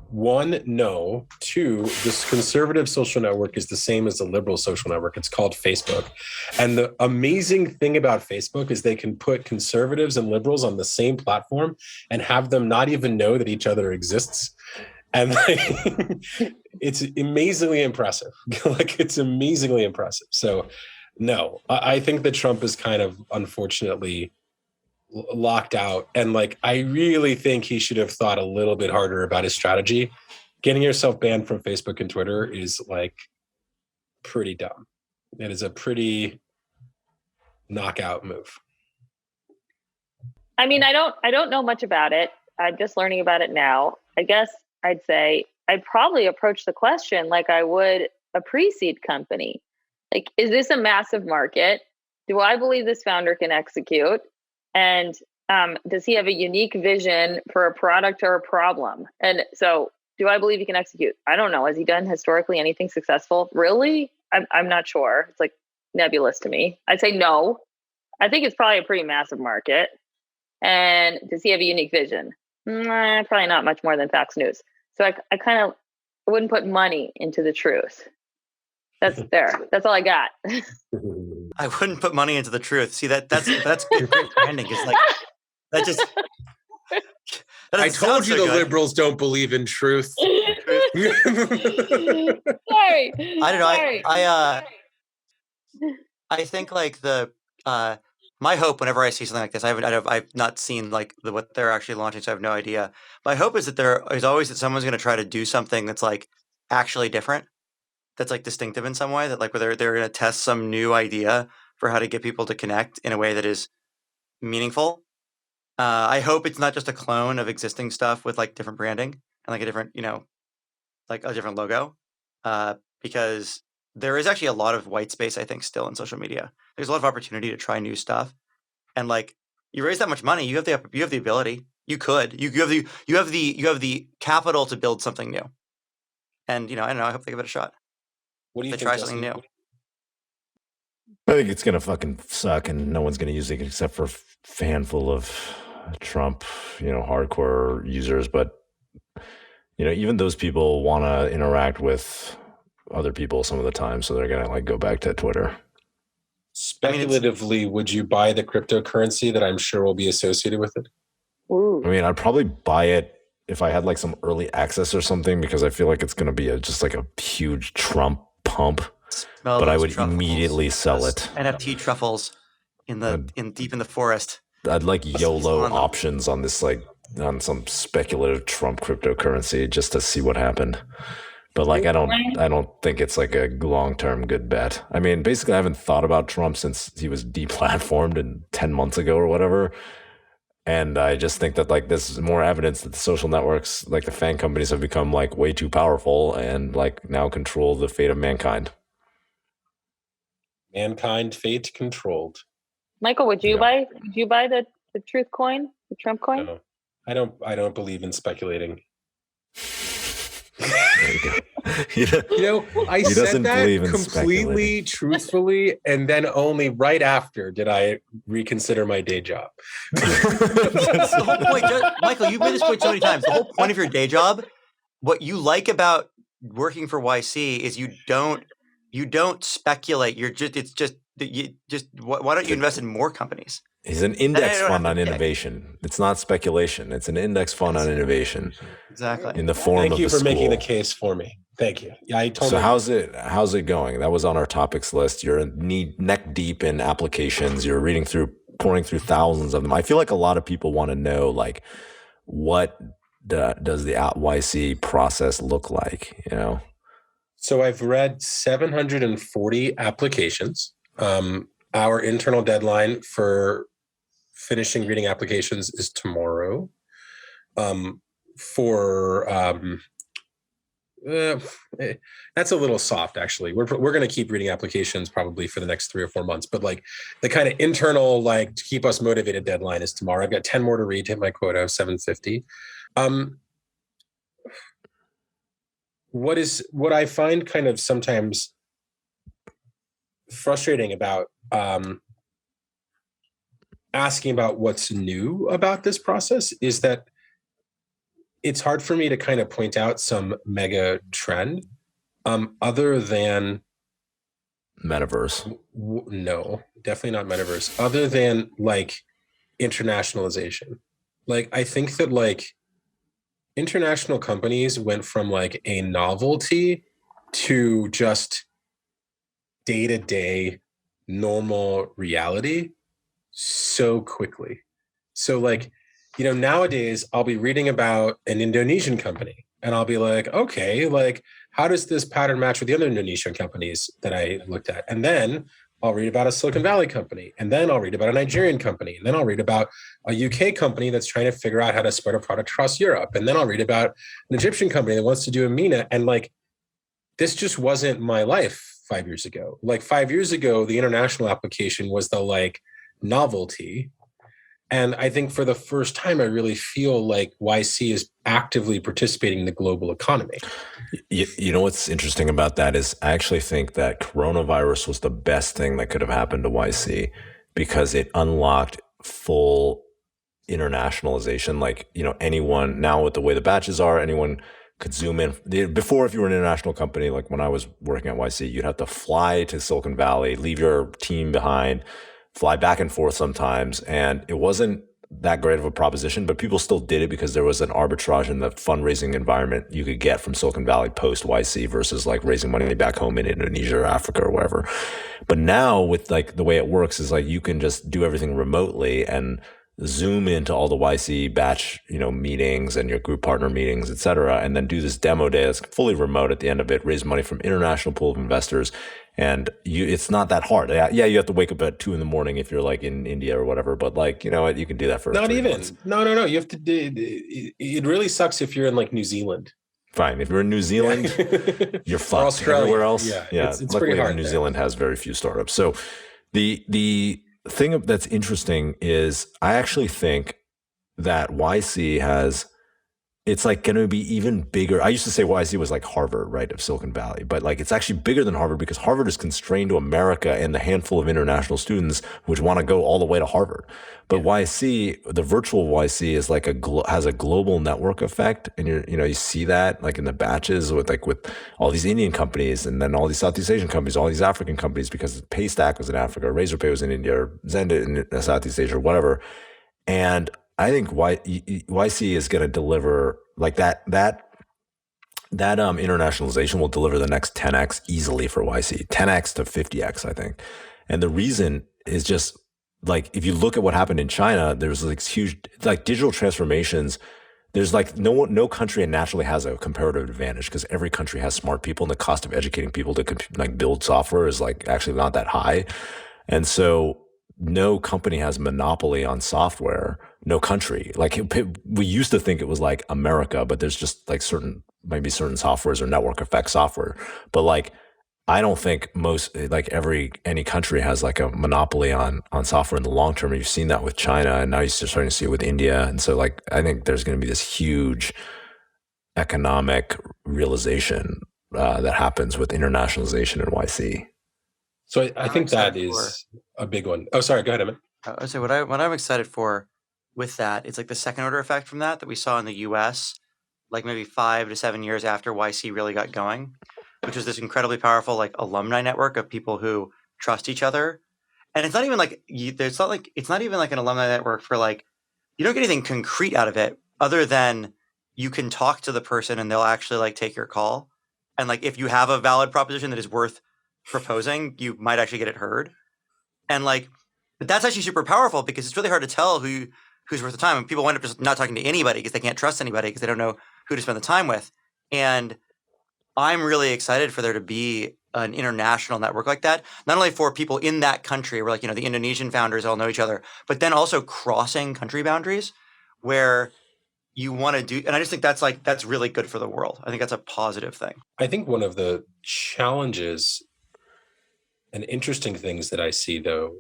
Speaker 3: One, no. Two, this conservative social network is the same as the liberal social network. It's called Facebook. And the amazing thing about Facebook is they can put conservatives and liberals on the same platform and have them not even know that each other exists. And it's amazingly impressive. It's amazingly impressive. So no, I think that Trump is kind of unfortunately locked out, and like I really think he should have thought a little bit harder about his strategy. Getting yourself banned from Facebook and Twitter is like pretty dumb. It is a pretty knockout move.
Speaker 2: I mean, I don't know much about it. I'm just learning about it now. I guess I'd say I'd probably approach the question like I would a pre-seed company. Like, is this a massive market? Do I believe this founder can execute? And does he have a unique vision for a product or a problem? And so, do I believe he can execute? I don't know. Has he done historically anything successful? Really? I'm not sure. It's like nebulous to me. I'd say no. I think it's probably a pretty massive market. And does he have a unique vision? Probably not much more than Fox News. So I kind of wouldn't put money into the Truth. That's there. That's all I got.
Speaker 4: I wouldn't put money into the Truth. See, that's good branding. It's like that just.
Speaker 3: I told you the liberals don't believe in truth.
Speaker 2: Sorry.
Speaker 4: I don't know. I think like my hope whenever I see something like this, I've not seen like what they're actually launching, so I have no idea. My hope is that there is always that someone's going to try to do something that's like actually different, that's like distinctive in some way, that like whether they're going to test some new idea for how to get people to connect in a way that is meaningful. I hope it's not just a clone of existing stuff with like different branding and like a different, like a different logo, because there is actually a lot of white space, I think, still in social media. There's a lot of opportunity to try new stuff, and like you raise that much money, you have the ability. You have the capital to build something new. And I don't know. I hope they give it a shot.
Speaker 3: What do you
Speaker 4: They
Speaker 3: think,
Speaker 4: try
Speaker 3: Jesse?
Speaker 4: something new.
Speaker 1: I think it's gonna fucking suck, and no one's gonna use it except for a handful of Trump, hardcore users. But even those people want to interact with other people some of the time, so they're gonna go back to Twitter.
Speaker 3: Speculatively, would you buy the cryptocurrency that I'm sure will be associated with it?
Speaker 2: Ooh.
Speaker 1: I mean, I'd probably buy it if I had some early access or something, because I feel like it's gonna be just a huge Trump pump.
Speaker 4: Smell
Speaker 1: But I
Speaker 4: those
Speaker 1: would
Speaker 4: truffles,
Speaker 1: immediately sell
Speaker 4: those
Speaker 1: it.
Speaker 4: NFT truffles deep in the forest.
Speaker 1: I'd YOLO
Speaker 4: on them.
Speaker 1: options on this, on some speculative Trump cryptocurrency, just to see what happened. But I don't think it's a long-term good bet. I mean, basically, I haven't thought about Trump since he was deplatformed 10 months ago or whatever. And I just think that this is more evidence that the social networks, the FAANG companies, have become way too powerful and now control the fate of mankind.
Speaker 3: Mankind fate controlled.
Speaker 2: Michael, would you buy the truth coin, the Trump coin?
Speaker 3: No, I don't believe in speculating.
Speaker 1: There you go.
Speaker 3: I
Speaker 1: He
Speaker 3: said
Speaker 1: doesn't
Speaker 3: that
Speaker 1: believe in
Speaker 3: completely
Speaker 1: speculating.
Speaker 3: truthfully, and then only right after did I reconsider my day job.
Speaker 4: The whole point, Michael, you've made this point so many times. The whole point of your day job, what you like about working for YC is you don't speculate. Why don't you invest in more companies?
Speaker 1: He's an index fund on innovation. It's not speculation. It's an index fund on innovation.
Speaker 4: Exactly.
Speaker 1: In the form
Speaker 3: Thank
Speaker 1: of
Speaker 3: you
Speaker 1: a
Speaker 3: for making the
Speaker 1: school.
Speaker 3: case for me. Thank you. Yeah, I totally.
Speaker 1: So how's it going? That was on our topics list. You're neck deep in applications. You're pouring through thousands of them. I feel like a lot of people want to know what does the YC process look like?
Speaker 3: So I've read 740 applications. Our internal deadline for finishing reading applications is tomorrow. That's a little soft, actually. We're going to keep reading applications probably for the next 3 or 4 months, but the kind of internal to keep us motivated deadline is tomorrow. I've got 10 more to read to hit my quota of 750. What I find kind of sometimes frustrating about asking about what's new about this process is that it's hard for me to kind of point out some mega trend other than
Speaker 1: Metaverse.
Speaker 3: No, definitely not Metaverse. Other than internationalization. I think that international companies went from a novelty to just day-to-day normal reality so quickly. So nowadays I'll be reading about an Indonesian company and I'll be okay, how does this pattern match with the other Indonesian companies that I looked at? And then I'll read about a Silicon Valley company, and then I'll read about a Nigerian company, and then I'll read about a UK company that's trying to figure out how to spread a product across Europe, and then I'll read about an Egyptian company that wants to do a MENA. And this just wasn't my life 5 years ago. 5 years ago, the international application was the novelty. And I think for the first time, I really feel YC is actively participating in the global economy.
Speaker 1: You know what's interesting about that is I actually think that coronavirus was the best thing that could have happened to YC, because it unlocked full internationalization. Anyone now, with the way the batches are, anyone could zoom in. Before, if you were an international company, when I was working at YC, you'd have to fly to Silicon Valley, leave your team behind, fly back and forth sometimes. And it wasn't that great of a proposition, but people still did it because there was an arbitrage in the fundraising environment you could get from Silicon Valley post YC versus raising money back home in Indonesia or Africa or wherever. But now with the way it works is you can just do everything remotely and zoom into all the YC batch, meetings and your group partner meetings, et cetera, and then do this demo day that's fully remote at the end of it, raise money from international pool of investors. And it's not that hard. Yeah, you have to wake up at 2 a.m. if you're in India or whatever, but you can do that for
Speaker 3: not
Speaker 1: 3
Speaker 3: even
Speaker 1: months.
Speaker 3: No, you have to it really sucks if you're in New Zealand.
Speaker 1: Fine. If you're in New Zealand, you're fucked.
Speaker 3: Australia.
Speaker 1: Everywhere else.
Speaker 3: Yeah. It's
Speaker 1: Luckily,
Speaker 3: pretty hard
Speaker 1: New Zealand has very few startups. So the thing that's interesting is I actually think that YC has it's like going to be even bigger. I used to say YC was like Harvard, right, of Silicon Valley, but like it's actually bigger than Harvard because Harvard is constrained to America and the handful of international students which want to go all the way to Harvard. But YC, the virtual YC, is like has a global network effect, and you see that like in the batches with all these Indian companies, and then all these Southeast Asian companies, all these African companies, because Paystack was in Africa, Razorpay was in India, or Zendesk in Southeast Asia, or whatever. And I think YC is going to deliver like that internationalization will deliver the next 10x easily for YC, 10x to 50x, I think. And the reason is just like, if you look at what happened in China, there's like huge, like digital transformations. There's like no country naturally has a comparative advantage because every country has smart people, and the cost of educating people to like build software is like actually not that high. And so no company has monopoly on software. No country. Like we used to think it was like America, but there's just like maybe certain softwares or network effect software. But like, I don't think any country has like a monopoly on software in the long term. You've seen that with China, and now you're starting to see it with India. And so like, I think there's going to be this huge economic realization that happens with internationalization in YC.
Speaker 3: So I think that is a big one. Oh, sorry. Go ahead, Emmett.
Speaker 4: I would say what I'm excited for with that, it's like the second order effect from that we saw in the US, like maybe 5 to 7 years after YC really got going, which was this incredibly powerful like alumni network of people who trust each other. And it's not even like it's not even like an alumni network for like, you don't get anything concrete out of it other than you can talk to the person and they'll actually like take your call. And like, if you have a valid proposition that is worth proposing, you might actually get it heard. And like, but that's actually super powerful because it's really hard to tell who's worth the time. And people wind up just not talking to anybody because they can't trust anybody because they don't know who to spend the time with. And I'm really excited for there to be an international network like that, not only for people in that country where like, the Indonesian founders all know each other, but then also crossing country boundaries where you want to do. And I just think that's really good for the world. I think that's a positive thing.
Speaker 3: I think one of the challenges and interesting things that I see though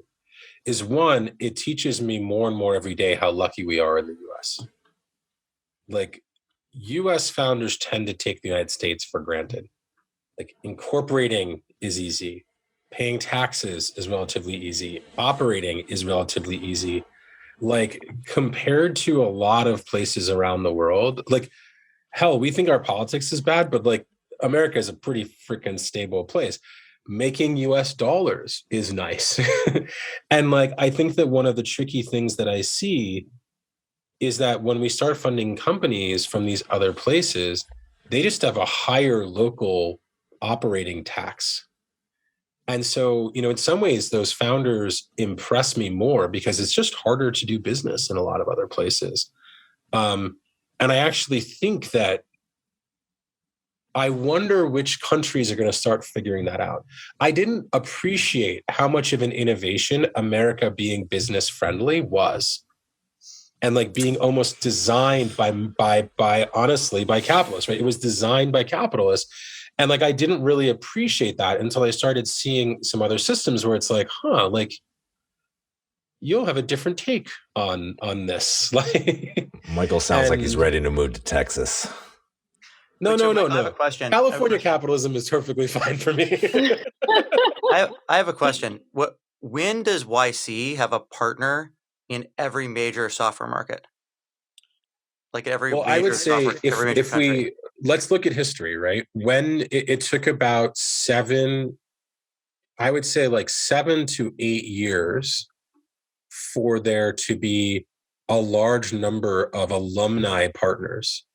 Speaker 3: is one, it teaches me more and more every day how lucky we are in the US. Like, US founders tend to take the United States for granted. Like, incorporating is easy. Paying taxes is relatively easy. Operating is relatively easy. Like, compared to a lot of places around the world, like, hell, we think our politics is bad, but like, America is a pretty freaking stable place. Making US dollars is nice. And like, I think that one of the tricky things that I see is that when we start funding companies from these other places, they just have a higher local operating tax. And so, in some ways, those founders impress me more because it's just harder to do business in a lot of other places. And I actually think that I wonder which countries are going to start figuring that out. I didn't appreciate how much of an innovation America being business friendly was. And like being almost designed by honestly, by capitalists, right? It was designed by capitalists. And like, I didn't really appreciate that until I started seeing some other systems where it's like, like, you'll have a different take on this. Like,
Speaker 1: Michael sounds like he's ready to move to Texas.
Speaker 3: No.
Speaker 4: I have a question.
Speaker 3: California capitalism is perfectly fine for me.
Speaker 4: I have a question. When does YC have a partner in every major software market? Like every major
Speaker 3: I would say if
Speaker 4: country.
Speaker 3: we let's look at history, right? When it took about 7 to 8 years for there to be a large number of alumni partners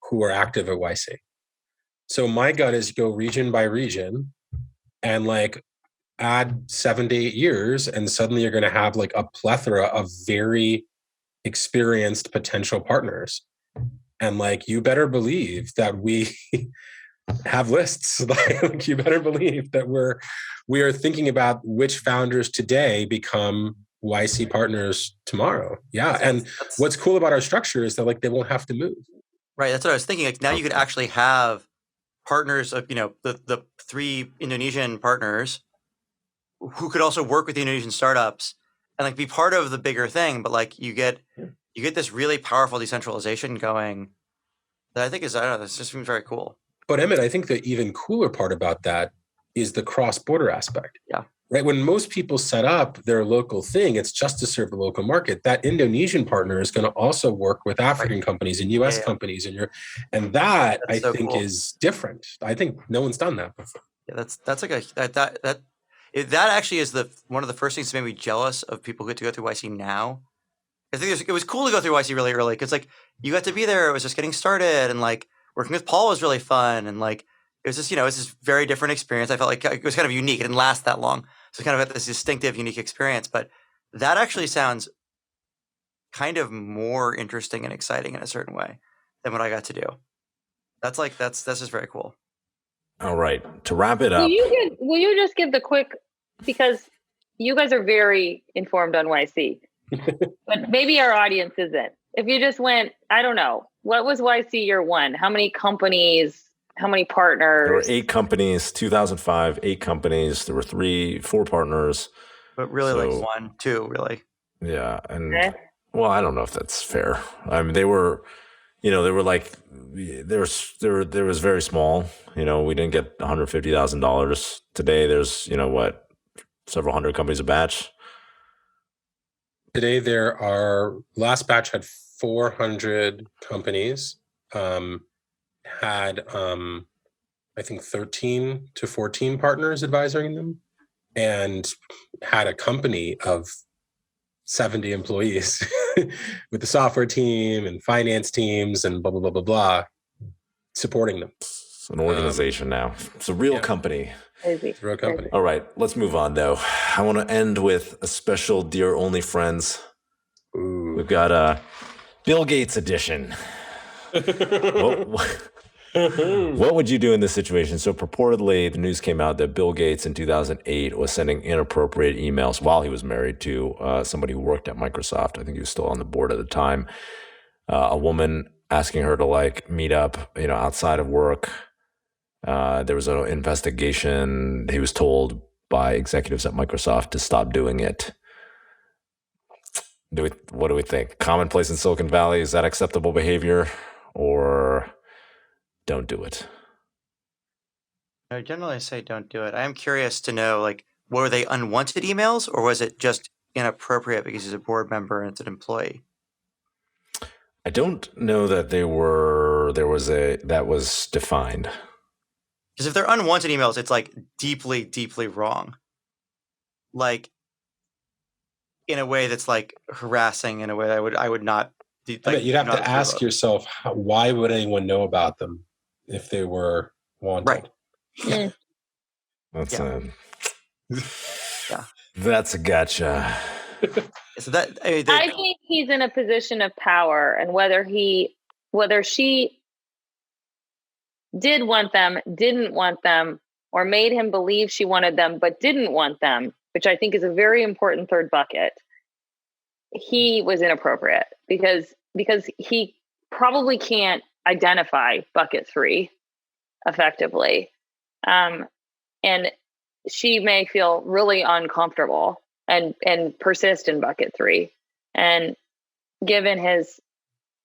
Speaker 3: who are active at YC. So my gut is go region by region and like add 7 to 8 years, and suddenly you're going to have like a plethora of very experienced potential partners. And like, you better believe that we have lists. Like, you better believe that we are thinking about which founders today become YC partners tomorrow. Yeah. And what's cool about our structure is that like, they won't have to move.
Speaker 4: Right. That's what I was thinking. Like, now you could actually have partners of, the 3 Indonesian partners who could also work with the Indonesian startups and like be part of the bigger thing. But like, you get this really powerful decentralization going that I think is, I don't know, this just seems very cool.
Speaker 3: But Emmett, I think the even cooler part about that is the cross-border aspect.
Speaker 4: Yeah.
Speaker 3: Right. When most people set up their local thing, it's just to serve the local market. That Indonesian partner is going to also work with African companies and US companies, and that I
Speaker 4: so
Speaker 3: think
Speaker 4: cool.
Speaker 3: is different. I think no one's done that before.
Speaker 4: Yeah, that's like that actually is one of the first things that made me jealous of people who get to go through YC now. I think it was cool to go through YC really early because like you got to be there. It was just getting started, and like working with Paul was really fun, and like it was just it was this very different experience. I felt like it was kind of unique. It didn't last that long, so it kind of had this distinctive, unique experience. But that actually sounds kind of more interesting and exciting in a certain way than what I got to do. That's just very cool.
Speaker 1: All right, to wrap it up,
Speaker 2: will you just give the quick, because you guys are very informed on YC, but maybe our audience isn't. If you just went, I don't know, what was YC year one? How many companies? How many partners?
Speaker 1: There were 8 companies, 2005, 8 companies. There were 4 partners.
Speaker 4: But really like 1, 2, really.
Speaker 1: Yeah. And well, I don't know if that's fair. I mean, they were like, there was very small, we didn't get $150,000. Today there's, several hundred companies a batch.
Speaker 3: Today last batch had 400 companies, had I think 13 to 14 partners advising them, and had a company of 70 employees with the software team and finance teams and blah blah blah blah blah supporting them.
Speaker 1: It's an organization now. It's a real company.
Speaker 3: It's a real company.
Speaker 1: All right, let's move on though. I want to end with a special Dear OnlyFriends.
Speaker 3: Ooh.
Speaker 1: We've got Bill Gates edition. What would you do in this situation? So purportedly, the news came out that Bill Gates in 2008 was sending inappropriate emails while he was married to somebody who worked at Microsoft. I think he was still on the board at the time. A woman asking her to meet up, outside of work. There was an investigation. He was told by executives at Microsoft to stop doing it. What do we think? Commonplace in Silicon Valley? Is that acceptable behavior, or don't do it?
Speaker 4: I generally say don't do it. I am curious to know, were they unwanted emails, or was it just inappropriate because he's a board member and it's an employee?
Speaker 1: I don't know that that was defined.
Speaker 4: Because if they're unwanted emails, it's deeply, deeply wrong. In a way that's harassing, in a way I would not.
Speaker 3: You'd have to ask yourself, why would anyone know about them if they were wanted?
Speaker 4: Right.
Speaker 1: That's a gotcha.
Speaker 4: So that
Speaker 2: I think he's in a position of power, and whether she did want them, didn't want them, or made him believe she wanted them but didn't want them, which I think is a very important third bucket, he was inappropriate because he probably can't identify bucket 3 effectively. And she may feel really uncomfortable and persist in bucket 3. And given his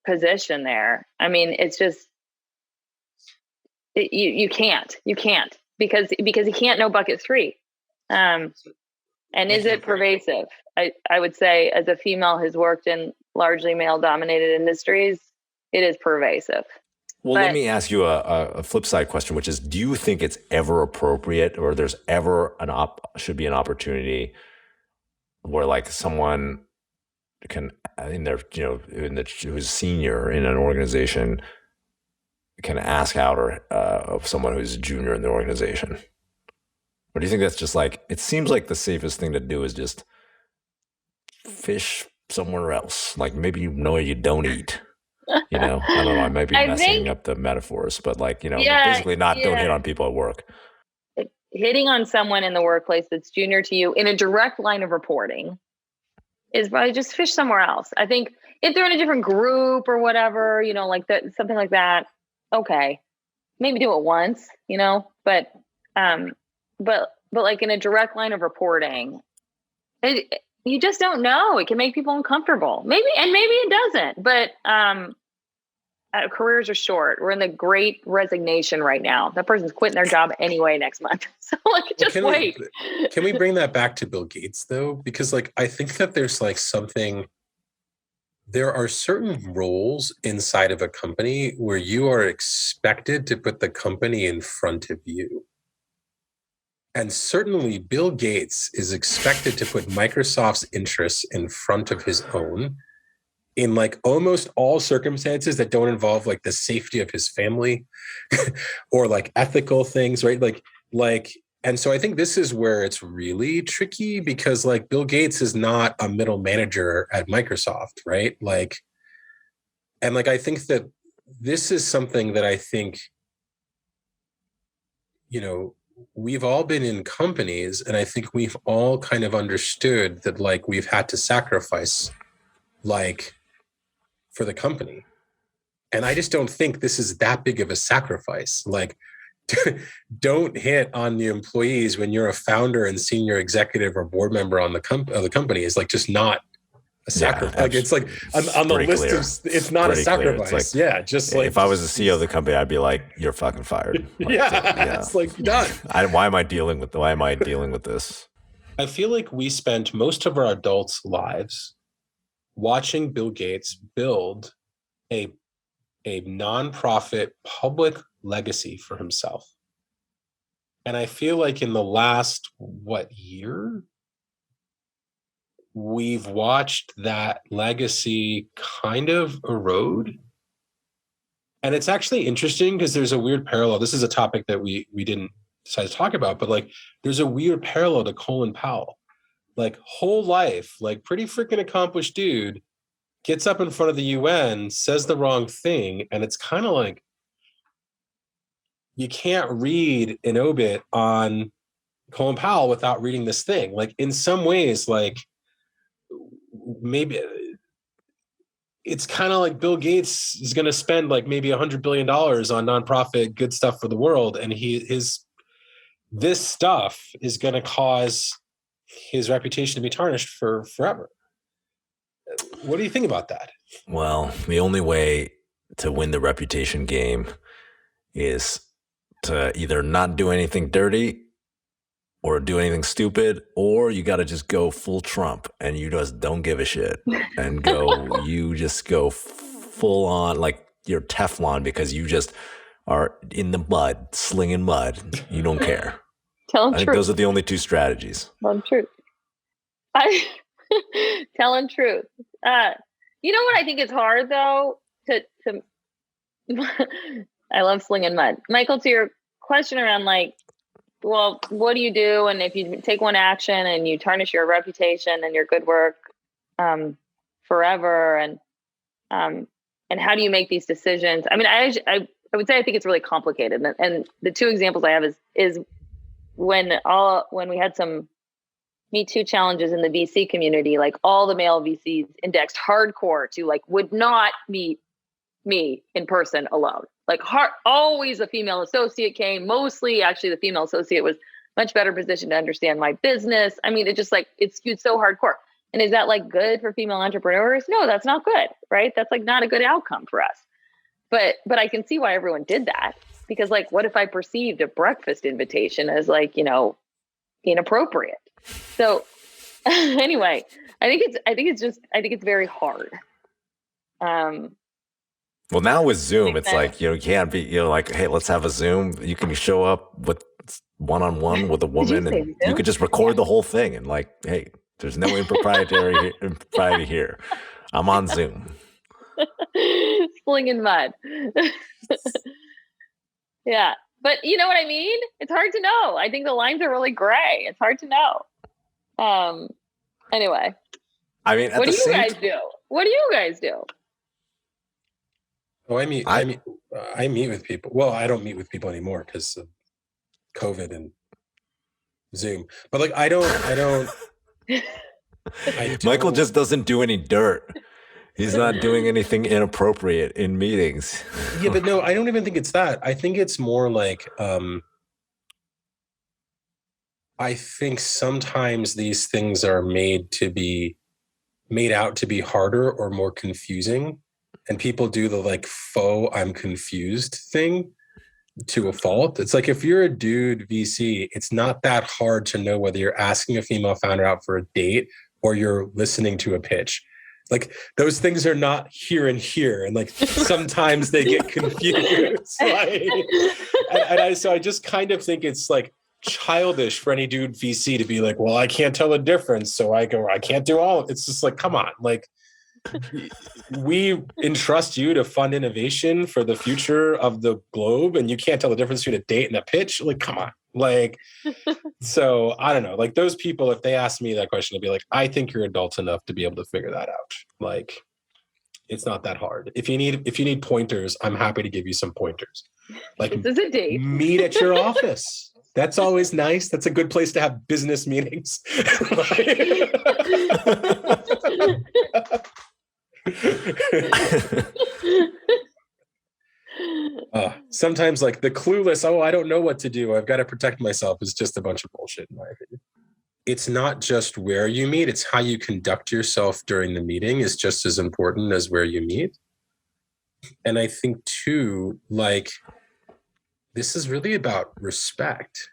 Speaker 2: position there, I mean, it's just, you can't because he can't know bucket 3. And is it pervasive? I would say, as a female who's worked in largely male-dominated industries, it is pervasive.
Speaker 1: Well, let me ask you a flip side question, which is: do you think it's ever appropriate, or there's ever should be an opportunity where someone can who's senior in an organization can ask out of someone who's junior in the organization? Or do you think that's just it seems like the safest thing to do is just fish somewhere else? Maybe you don't eat. I don't know. I might be messing up the metaphors, but basically don't hit on people at work.
Speaker 2: Hitting on someone in the workplace that's junior to you in a direct line of reporting is probably just fish somewhere else. I think if they're in a different group or whatever, that, something like that, okay, maybe do it once, but in a direct line of reporting, you just don't know. It can make people uncomfortable. Maybe it doesn't. But careers are short. We're in the great resignation right now. That person's quitting their job anyway next month. So like, just wait.
Speaker 3: Can we bring that back to Bill Gates though? Because like, I think that there's like there are certain roles inside of a company where you are expected to put the company in front of you. And certainly Bill Gates is expected to put Microsoft's interests in front of his own in like almost all circumstances that don't involve like the safety of his family or like ethical things, right? And so I think this is where it's really tricky because like Bill Gates is not a middle manager at Microsoft, right? Like, and like, I think that this is something that I think, you know, we've all been in companies and I think we've all kind of understood that like we've had to sacrifice like for the company. And I just don't think this is that big of a sacrifice. Like, don't hit on the employees when you're a founder and senior executive or board member on the company. It's like just not a sacrifice.
Speaker 1: Yeah,
Speaker 3: like it's like on the list
Speaker 1: clear.
Speaker 3: of it's not
Speaker 1: pretty
Speaker 3: a sacrifice.
Speaker 1: like,
Speaker 3: yeah, just like
Speaker 1: if I was the CEO of the company, I'd be like, "You're fucking fired." Like,
Speaker 3: it's like done.
Speaker 1: Why am I dealing with this?
Speaker 3: I feel like we spent most of our adults' lives watching Bill Gates build a nonprofit public legacy for himself. And I feel like in the last, year, we've watched that legacy kind of erode. And it's actually interesting because there's a weird parallel. This is a topic that we didn't decide to talk about, but like there's a weird parallel to Colin Powell. Like whole life, like pretty freaking accomplished dude, gets up in front of the UN, says the wrong thing, and it's kind of like you can't read an obit on Colin Powell without reading this thing. Like in some ways, like maybe it's kind of like Bill Gates is going to spend like maybe $100 billion on nonprofit good stuff for the world, and this stuff is going to cause his reputation to be tarnished for forever. What do you think about that?
Speaker 1: Well, the only way to win the reputation game is to either not do anything dirty or do anything stupid, or you got to just go full Trump and you just don't give a shit and you just go full on like you're Teflon because you just are in the mud, slinging mud. You don't care.
Speaker 2: Tell him
Speaker 1: I think those are the only two strategies.
Speaker 2: Tell him truth. Tell him truth. You know what I think is hard though to I love slinging mud. Michael, to your question around like, well, what do you do? And if you take one action and you tarnish your reputation and your good work forever, and how do you make these decisions? I mean, I would say I think it's really complicated. And the two examples I have is when we had some Me Too challenges in the VC community, like all the male VCs indexed hardcore to like would not meet me in person alone. Like always a female associate came. Mostly actually the female associate was much better positioned to understand my business. I mean, it skewed so hardcore. And is that like good for female entrepreneurs? No, that's not good, right? That's like not a good outcome for us. But I can see why everyone did that, because like, what if I perceived a breakfast invitation as like, inappropriate? So anyway, I think it's very hard.
Speaker 1: Well, now with Zoom, it's like, you can't be, like, hey, let's have a Zoom. You can show up with one-on-one with a woman and you could just record the whole thing and like, hey, there's no impropriety here. I'm on Zoom.
Speaker 2: Slinging mud. Yeah. But you know what I mean? It's hard to know. I think the lines are really gray. It's hard to know. Anyway.
Speaker 1: I mean,
Speaker 2: what do you guys do? What do you guys do?
Speaker 3: Oh, I meet with people. Well, I don't meet with people anymore because of COVID and Zoom. But like, I don't.
Speaker 1: Michael just doesn't do any dirt. He's not doing anything inappropriate in meetings.
Speaker 3: Yeah, but no, I don't even think it's that. I think it's more like, I think sometimes these things are made out to be harder or more confusing and people do the like faux I'm confused thing to a fault. It's like if you're a dude VC, it's not that hard to know whether you're asking a female founder out for a date or you're listening to a pitch. Like those things are not here and here, and like sometimes they get confused. So I just kind of think it's like childish for any dude VC to be like, well, I can't tell the difference, so I can't do all. It's just like, come on, like we entrust you to fund innovation for the future of the globe, and you can't tell the difference between a date and a pitch. Like, come on. Like, so I don't know, like those people, if they ask me that question, I'd be like, I think you're adult enough to be able to figure that out. Like, it's not that hard. If you need pointers, I'm happy to give you some pointers. Like,
Speaker 2: this is a date.
Speaker 3: Meet at your office. That's always nice. That's a good place to have business meetings. Sometimes like the clueless, oh, I don't know what to do, I've got to protect myself, is just a bunch of bullshit in my opinion. It's not just where you meet, it's how you conduct yourself during the meeting is just as important as where you meet. And I think too, like, this is really about respect,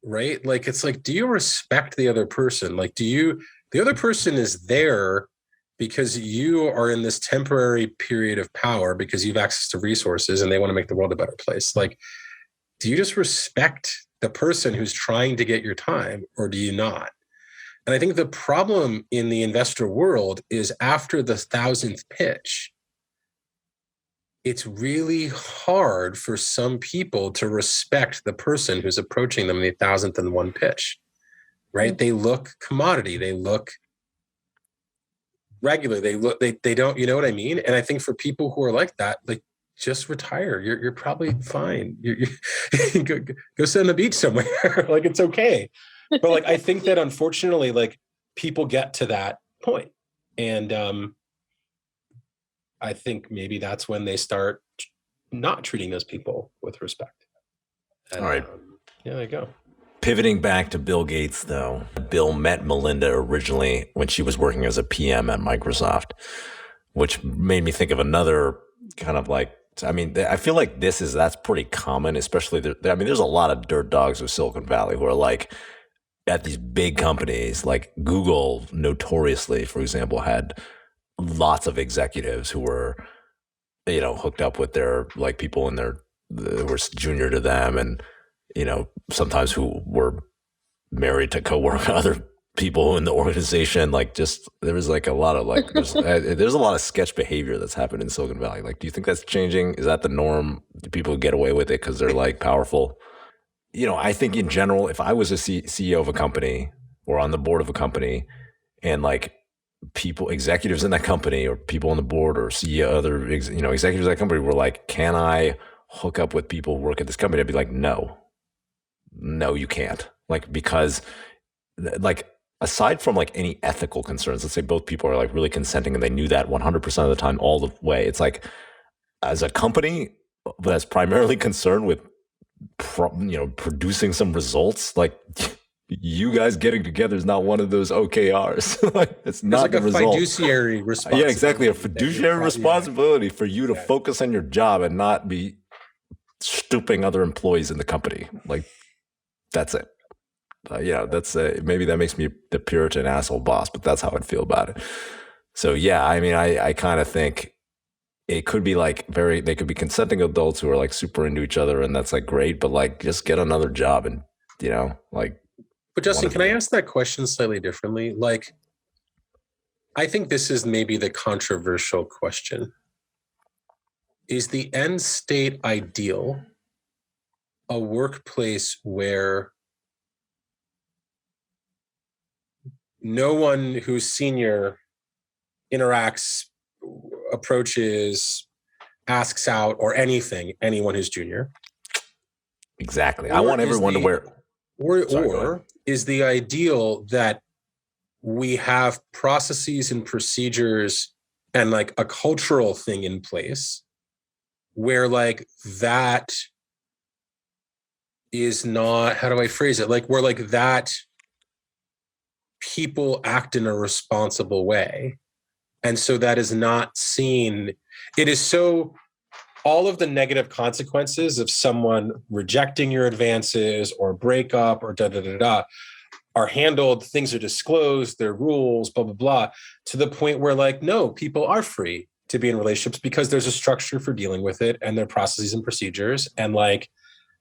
Speaker 3: right? Like, it's like, do you respect the other person? Like, the other person is there because you are in this temporary period of power because you've access to resources and they want to make the world a better place. Like, do you just respect the person who's trying to get your time, or do you not? And I think the problem in the investor world is after the 1,000th pitch, it's really hard for some people to respect the person who's approaching them in the 1,000th pitch, right? They look commodity. They look regular. They don't, you know what I mean? And I think for people who are like that, like, just retire. You're probably fine. You go sit on the beach somewhere. Like, it's okay. But like, I think that unfortunately, like, people get to that point. And I think maybe that's when they start not treating those people with respect. And,
Speaker 1: all right.
Speaker 3: Yeah, there you go.
Speaker 1: Pivoting back to Bill Gates, though, Bill met Melinda originally when she was working as a PM at Microsoft, which made me think of another kind of like, I mean, I feel like that's pretty common, especially there's a lot of dirt dogs of Silicon Valley who are like at these big companies, like Google notoriously, for example, had lots of executives who were, hooked up with their like people in their who were junior to them, and sometimes who were married to other people in the organization. Like, just there was like a lot of like there's a lot of sketch behavior that's happened in Silicon Valley. Like, do you think that's changing? Is that the norm? Do people get away with it because they're like powerful? I think in general, if I was a CEO of a company or on the board of a company, and like executives in that company or people on the board or CEO, executives of that company were like, can I hook up with people who work at this company? I'd be like, no, you can't. Like, because like, aside from like any ethical concerns, let's say both people are like really consenting and they knew that 100% of the time, all the way. It's like, as a company that's primarily concerned with, producing some results, like, you guys getting together is not one of those OKRs. Like, it's not
Speaker 3: like
Speaker 1: the
Speaker 3: a
Speaker 1: result.
Speaker 3: Fiduciary responsibility.
Speaker 1: Yeah, exactly. A fiduciary responsibility for you to focus on your job and not be stooping other employees in the company. Like, that's it. That's maybe that makes me the Puritan asshole boss, but that's how I'd feel about it. So yeah, I mean, I kind of think it could be like they could be consenting adults who are like super into each other, and that's like great, but like, just get another job and like.
Speaker 3: But Justin, can I ask that question slightly differently? Like, I think this is maybe the controversial question. Is the end state ideal a workplace where no one who's senior interacts, approaches, asks out, or anyone who's junior?
Speaker 1: Exactly. I want everyone to wear.
Speaker 3: Or is the ideal that we have processes and procedures and like a cultural thing in place where like that is not, how do I phrase it? Like, where like that people act in a responsible way, And so that is not seen. It is so, all of the negative consequences of someone rejecting your advances or breakup or are handled, things are disclosed, there are rules, blah, blah, blah, to the point where like, no, people are free to be in relationships because there's a structure for dealing with it and there are processes and procedures, and like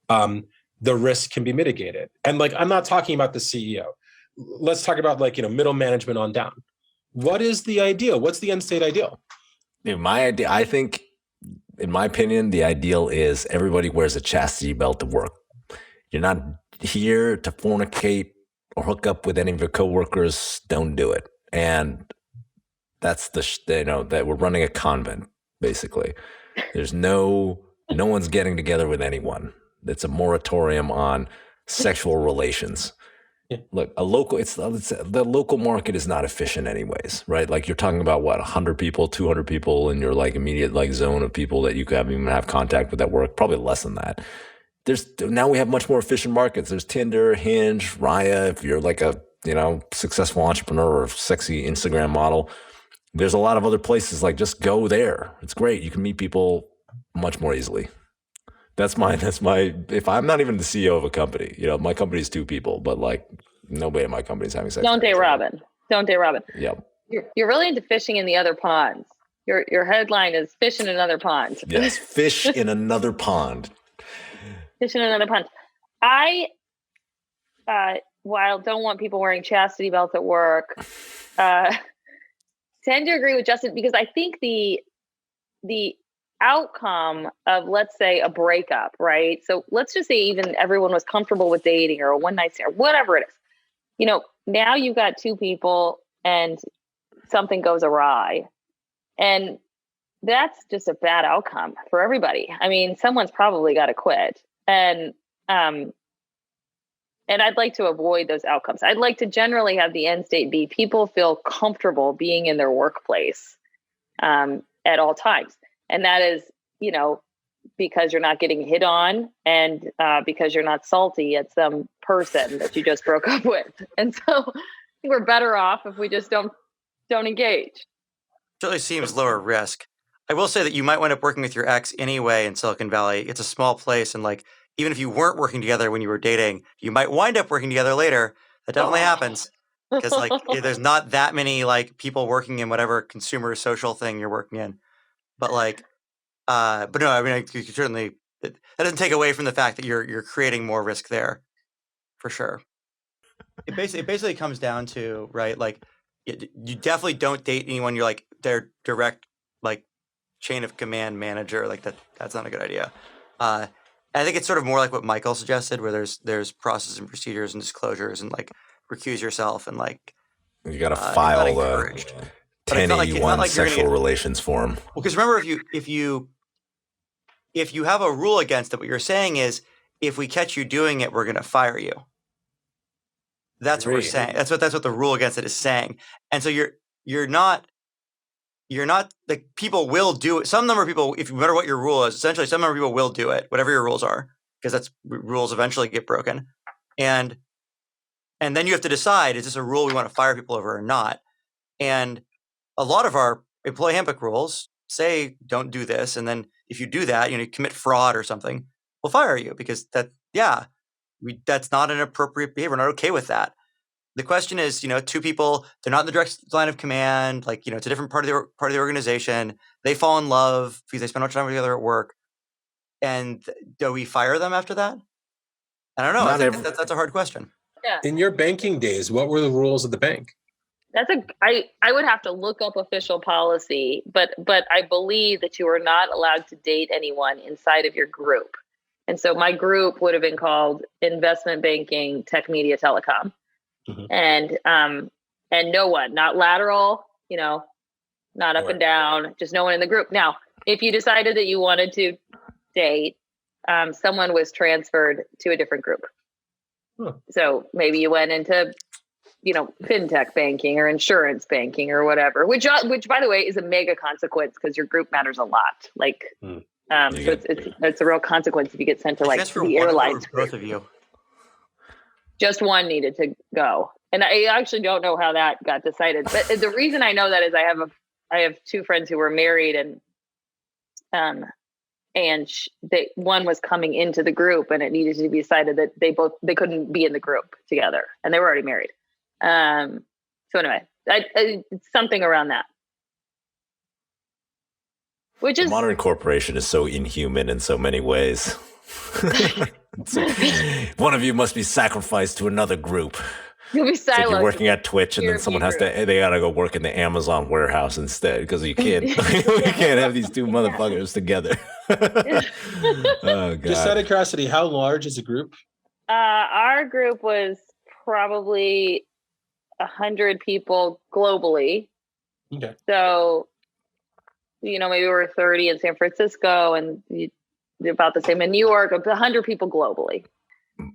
Speaker 3: the risk can be mitigated. And like, I'm not talking about the CEO. Let's talk about like, middle management on down. What is the ideal? What's the end state ideal?
Speaker 1: Dude, my idea, I think, in my opinion, the ideal is everybody wears a chastity belt to work. You're not here to fornicate or hook up with any of your coworkers. Don't do it. And that's that we're running a convent, basically. There's no one's getting together with anyone. It's a moratorium on sexual relations.
Speaker 3: Yeah.
Speaker 1: Look, the local market is not efficient anyways, right? Like you're talking about 100 people, 200 people in your like immediate like zone of people that you can even have contact with at work, probably less than that. Now we have much more efficient markets. There's Tinder, Hinge, Raya. If you're like a, successful entrepreneur or sexy Instagram model, there's a lot of other places, like just go there. It's great. You can meet people much more easily. That's my, if I'm not even the CEO of a company, my company is 2 people, but like nobody in my company is having sex.
Speaker 2: Don't date Robin.
Speaker 1: Yep.
Speaker 2: You're really into fishing in the other ponds. Your headline is fish in another pond.
Speaker 1: Yes. Fish in another pond.
Speaker 2: Fish in another pond. I, while don't want people wearing chastity belts at work, tend to agree with Justin, because I think the outcome of, let's say, a breakup, right? So let's just say even everyone was comfortable with dating or a one night stand or whatever it is. Now you've got 2 people and something goes awry. And that's just a bad outcome for everybody. I mean, someone's probably got to quit. And I'd like to avoid those outcomes. I'd like to generally have the end state be people feel comfortable being in their workplace at all times. And that is, because you're not getting hit on and because you're not salty at some person that you just broke up with. And so I think we're better off if we just don't engage.
Speaker 4: Certainly seems lower risk. I will say that you might wind up working with your ex anyway in Silicon Valley. It's a small place, and like even if you weren't working together when you were dating, you might wind up working together later. That definitely happens, because like there's not that many like people working in whatever consumer social thing you're working in. But like, but no, I mean, you can certainly, that doesn't take away from the fact that you're creating more risk there, for sure. It basically comes down to, right, like you definitely don't date anyone you're like their direct like chain of command manager. Like that's not a good idea. I think it's sort of more like what Michael suggested, where there's processes and procedures and disclosures and like recuse yourself and like
Speaker 1: you got to file the 1081 sexual relations form.
Speaker 4: Well, because remember, if you have a rule against it, what you're saying is, if we catch you doing it, we're going to fire you. That's what we're saying. That's what the rule against it is saying. And so you're not like, people will do it. Some number of people, no matter what your rule is, essentially some number of people will do it, whatever your rules are, because that's rules eventually get broken. And then you have to decide, is this a rule we want to fire people over or not? And a lot of our employee handbook rules say don't do this, and then if you do that, you commit fraud or something, we'll fire you, because that's not an appropriate behavior. We're not okay with that. The question is, 2 people, they're not in the direct line of command, like, it's a different part of the organization. They fall in love because they spend much time together at work. And do we fire them after that? I don't know. That's a hard question.
Speaker 2: Yeah.
Speaker 3: In your banking days, what were the rules of the bank?
Speaker 2: I would have to look up official policy, but I believe that you are not allowed to date anyone inside of your group. And so my group would have been called Investment Banking, Tech Media, Telecom. Mm-hmm. And no one, not lateral, not up and down, just no one in the group. Now, if you decided that you wanted to date, someone was transferred to a different group. Huh. So maybe you went into, fintech banking or insurance banking or whatever, which by the way is a mega consequence, because your group matters a lot. Like, so it's a real consequence if you get sent to like the airlines.
Speaker 4: Both of you.
Speaker 2: Just one needed to go. And I actually don't know how that got decided. But the reason I know that is I have I have two friends who were married, and one was coming into the group, and it needed to be decided that they couldn't be in the group together, and they were already married. So anyway, it's something around that. Which is
Speaker 1: modern corporation is so inhuman in so many ways. It's like, one of you must be sacrificed to another group.
Speaker 2: You'll be
Speaker 1: It's like
Speaker 2: silent.
Speaker 1: you're working at Twitch, and then someone they gotta go work in the Amazon warehouse instead, because you can't we can't have these two motherfuckers together. Oh god.
Speaker 3: Just out of curiosity, how large is a group?
Speaker 2: Our group was probably 100 people globally.
Speaker 3: Okay.
Speaker 2: So, maybe we're 30 in San Francisco, and about the same in New York, 100 people globally.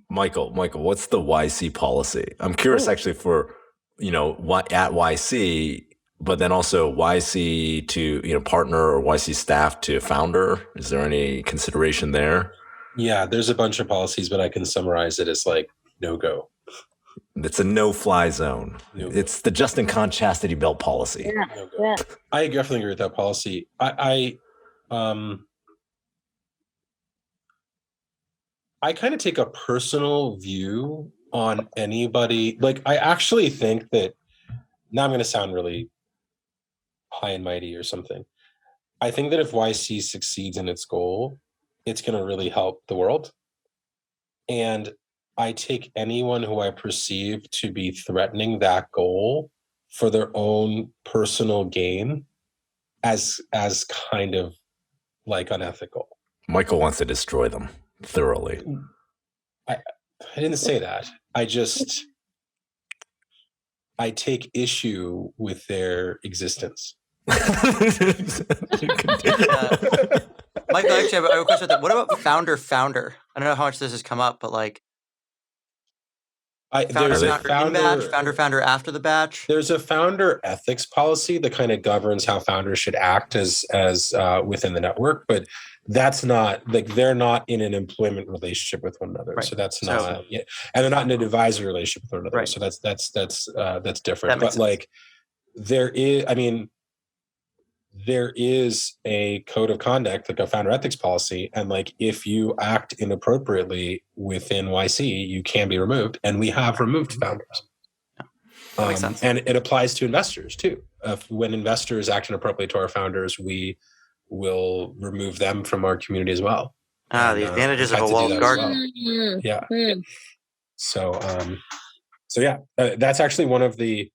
Speaker 1: Michael, what's the YC policy? I'm curious actually for, at YC, but then also YC to, partner, or YC staff to founder. Is there any consideration there?
Speaker 3: Yeah, there's a bunch of policies, but I can summarize it as like no-go.
Speaker 1: It's a no-fly zone.
Speaker 3: No-go.
Speaker 1: It's the Justin Con chastity belt policy.
Speaker 2: Yeah.
Speaker 3: No-go.
Speaker 2: Yeah.
Speaker 3: I definitely agree with that policy. I kind of take a personal view on anybody. Like, I actually think that, now I'm going to sound really high and mighty or something. I think that if YC succeeds in its goal, it's going to really help the world. And I take anyone who I perceive to be threatening that goal for their own personal gain as kind of like unethical.
Speaker 1: Michael wants to destroy them thoroughly.
Speaker 3: I didn't say that. I take issue with their existence.
Speaker 4: Michael, actually, I have a question about that. What about founder? I don't know how much this has come up, but like,
Speaker 3: There's a
Speaker 4: founder after the batch.
Speaker 3: There's a founder ethics policy that kind of governs how founders should act as within the network, but that's not like, they're not in an employment relationship with one another. Right. So that's not, and they're not in an advisory relationship with one another. Right. So that's different. But like, there is a code of conduct, like a founder ethics policy. And like, if you act inappropriately within YC, you can be removed. And we have removed founders.
Speaker 4: That makes sense.
Speaker 3: And it applies to investors too. When investors act inappropriately to our founders, we will remove them from our community as well.
Speaker 4: The advantages of a walled garden.
Speaker 3: Well. Yeah. So yeah, that's actually one of the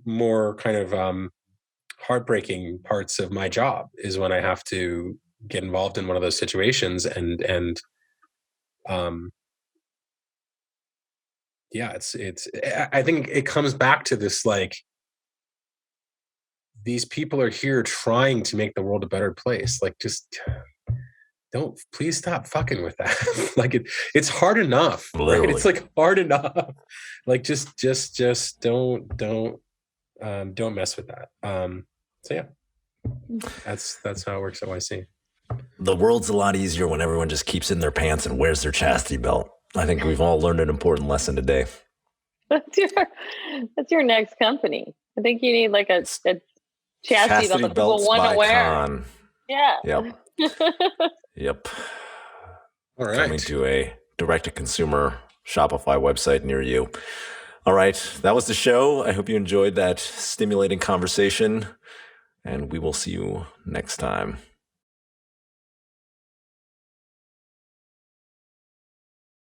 Speaker 3: more kind of heartbreaking parts of my job, is when I have to get involved in one of those situations, and it's I think it comes back to this, like, these people are here trying to make the world a better place. Like, just please stop fucking with that. Like, it's hard enough. Right? It's like hard enough. Like, just don't mess with that. So yeah, that's how it works at YC.
Speaker 1: The world's a lot easier when everyone just keeps in their pants and wears their chastity belt. I think we've all learned an important lesson today.
Speaker 2: That's your next company. I think you need like a chastity belt that people want to wear. Con. Yeah.
Speaker 1: Yep.
Speaker 3: All right.
Speaker 1: Coming to a direct-to-consumer Shopify website near you. All right. That was the show. I hope you enjoyed that stimulating conversation, and we will see you next time.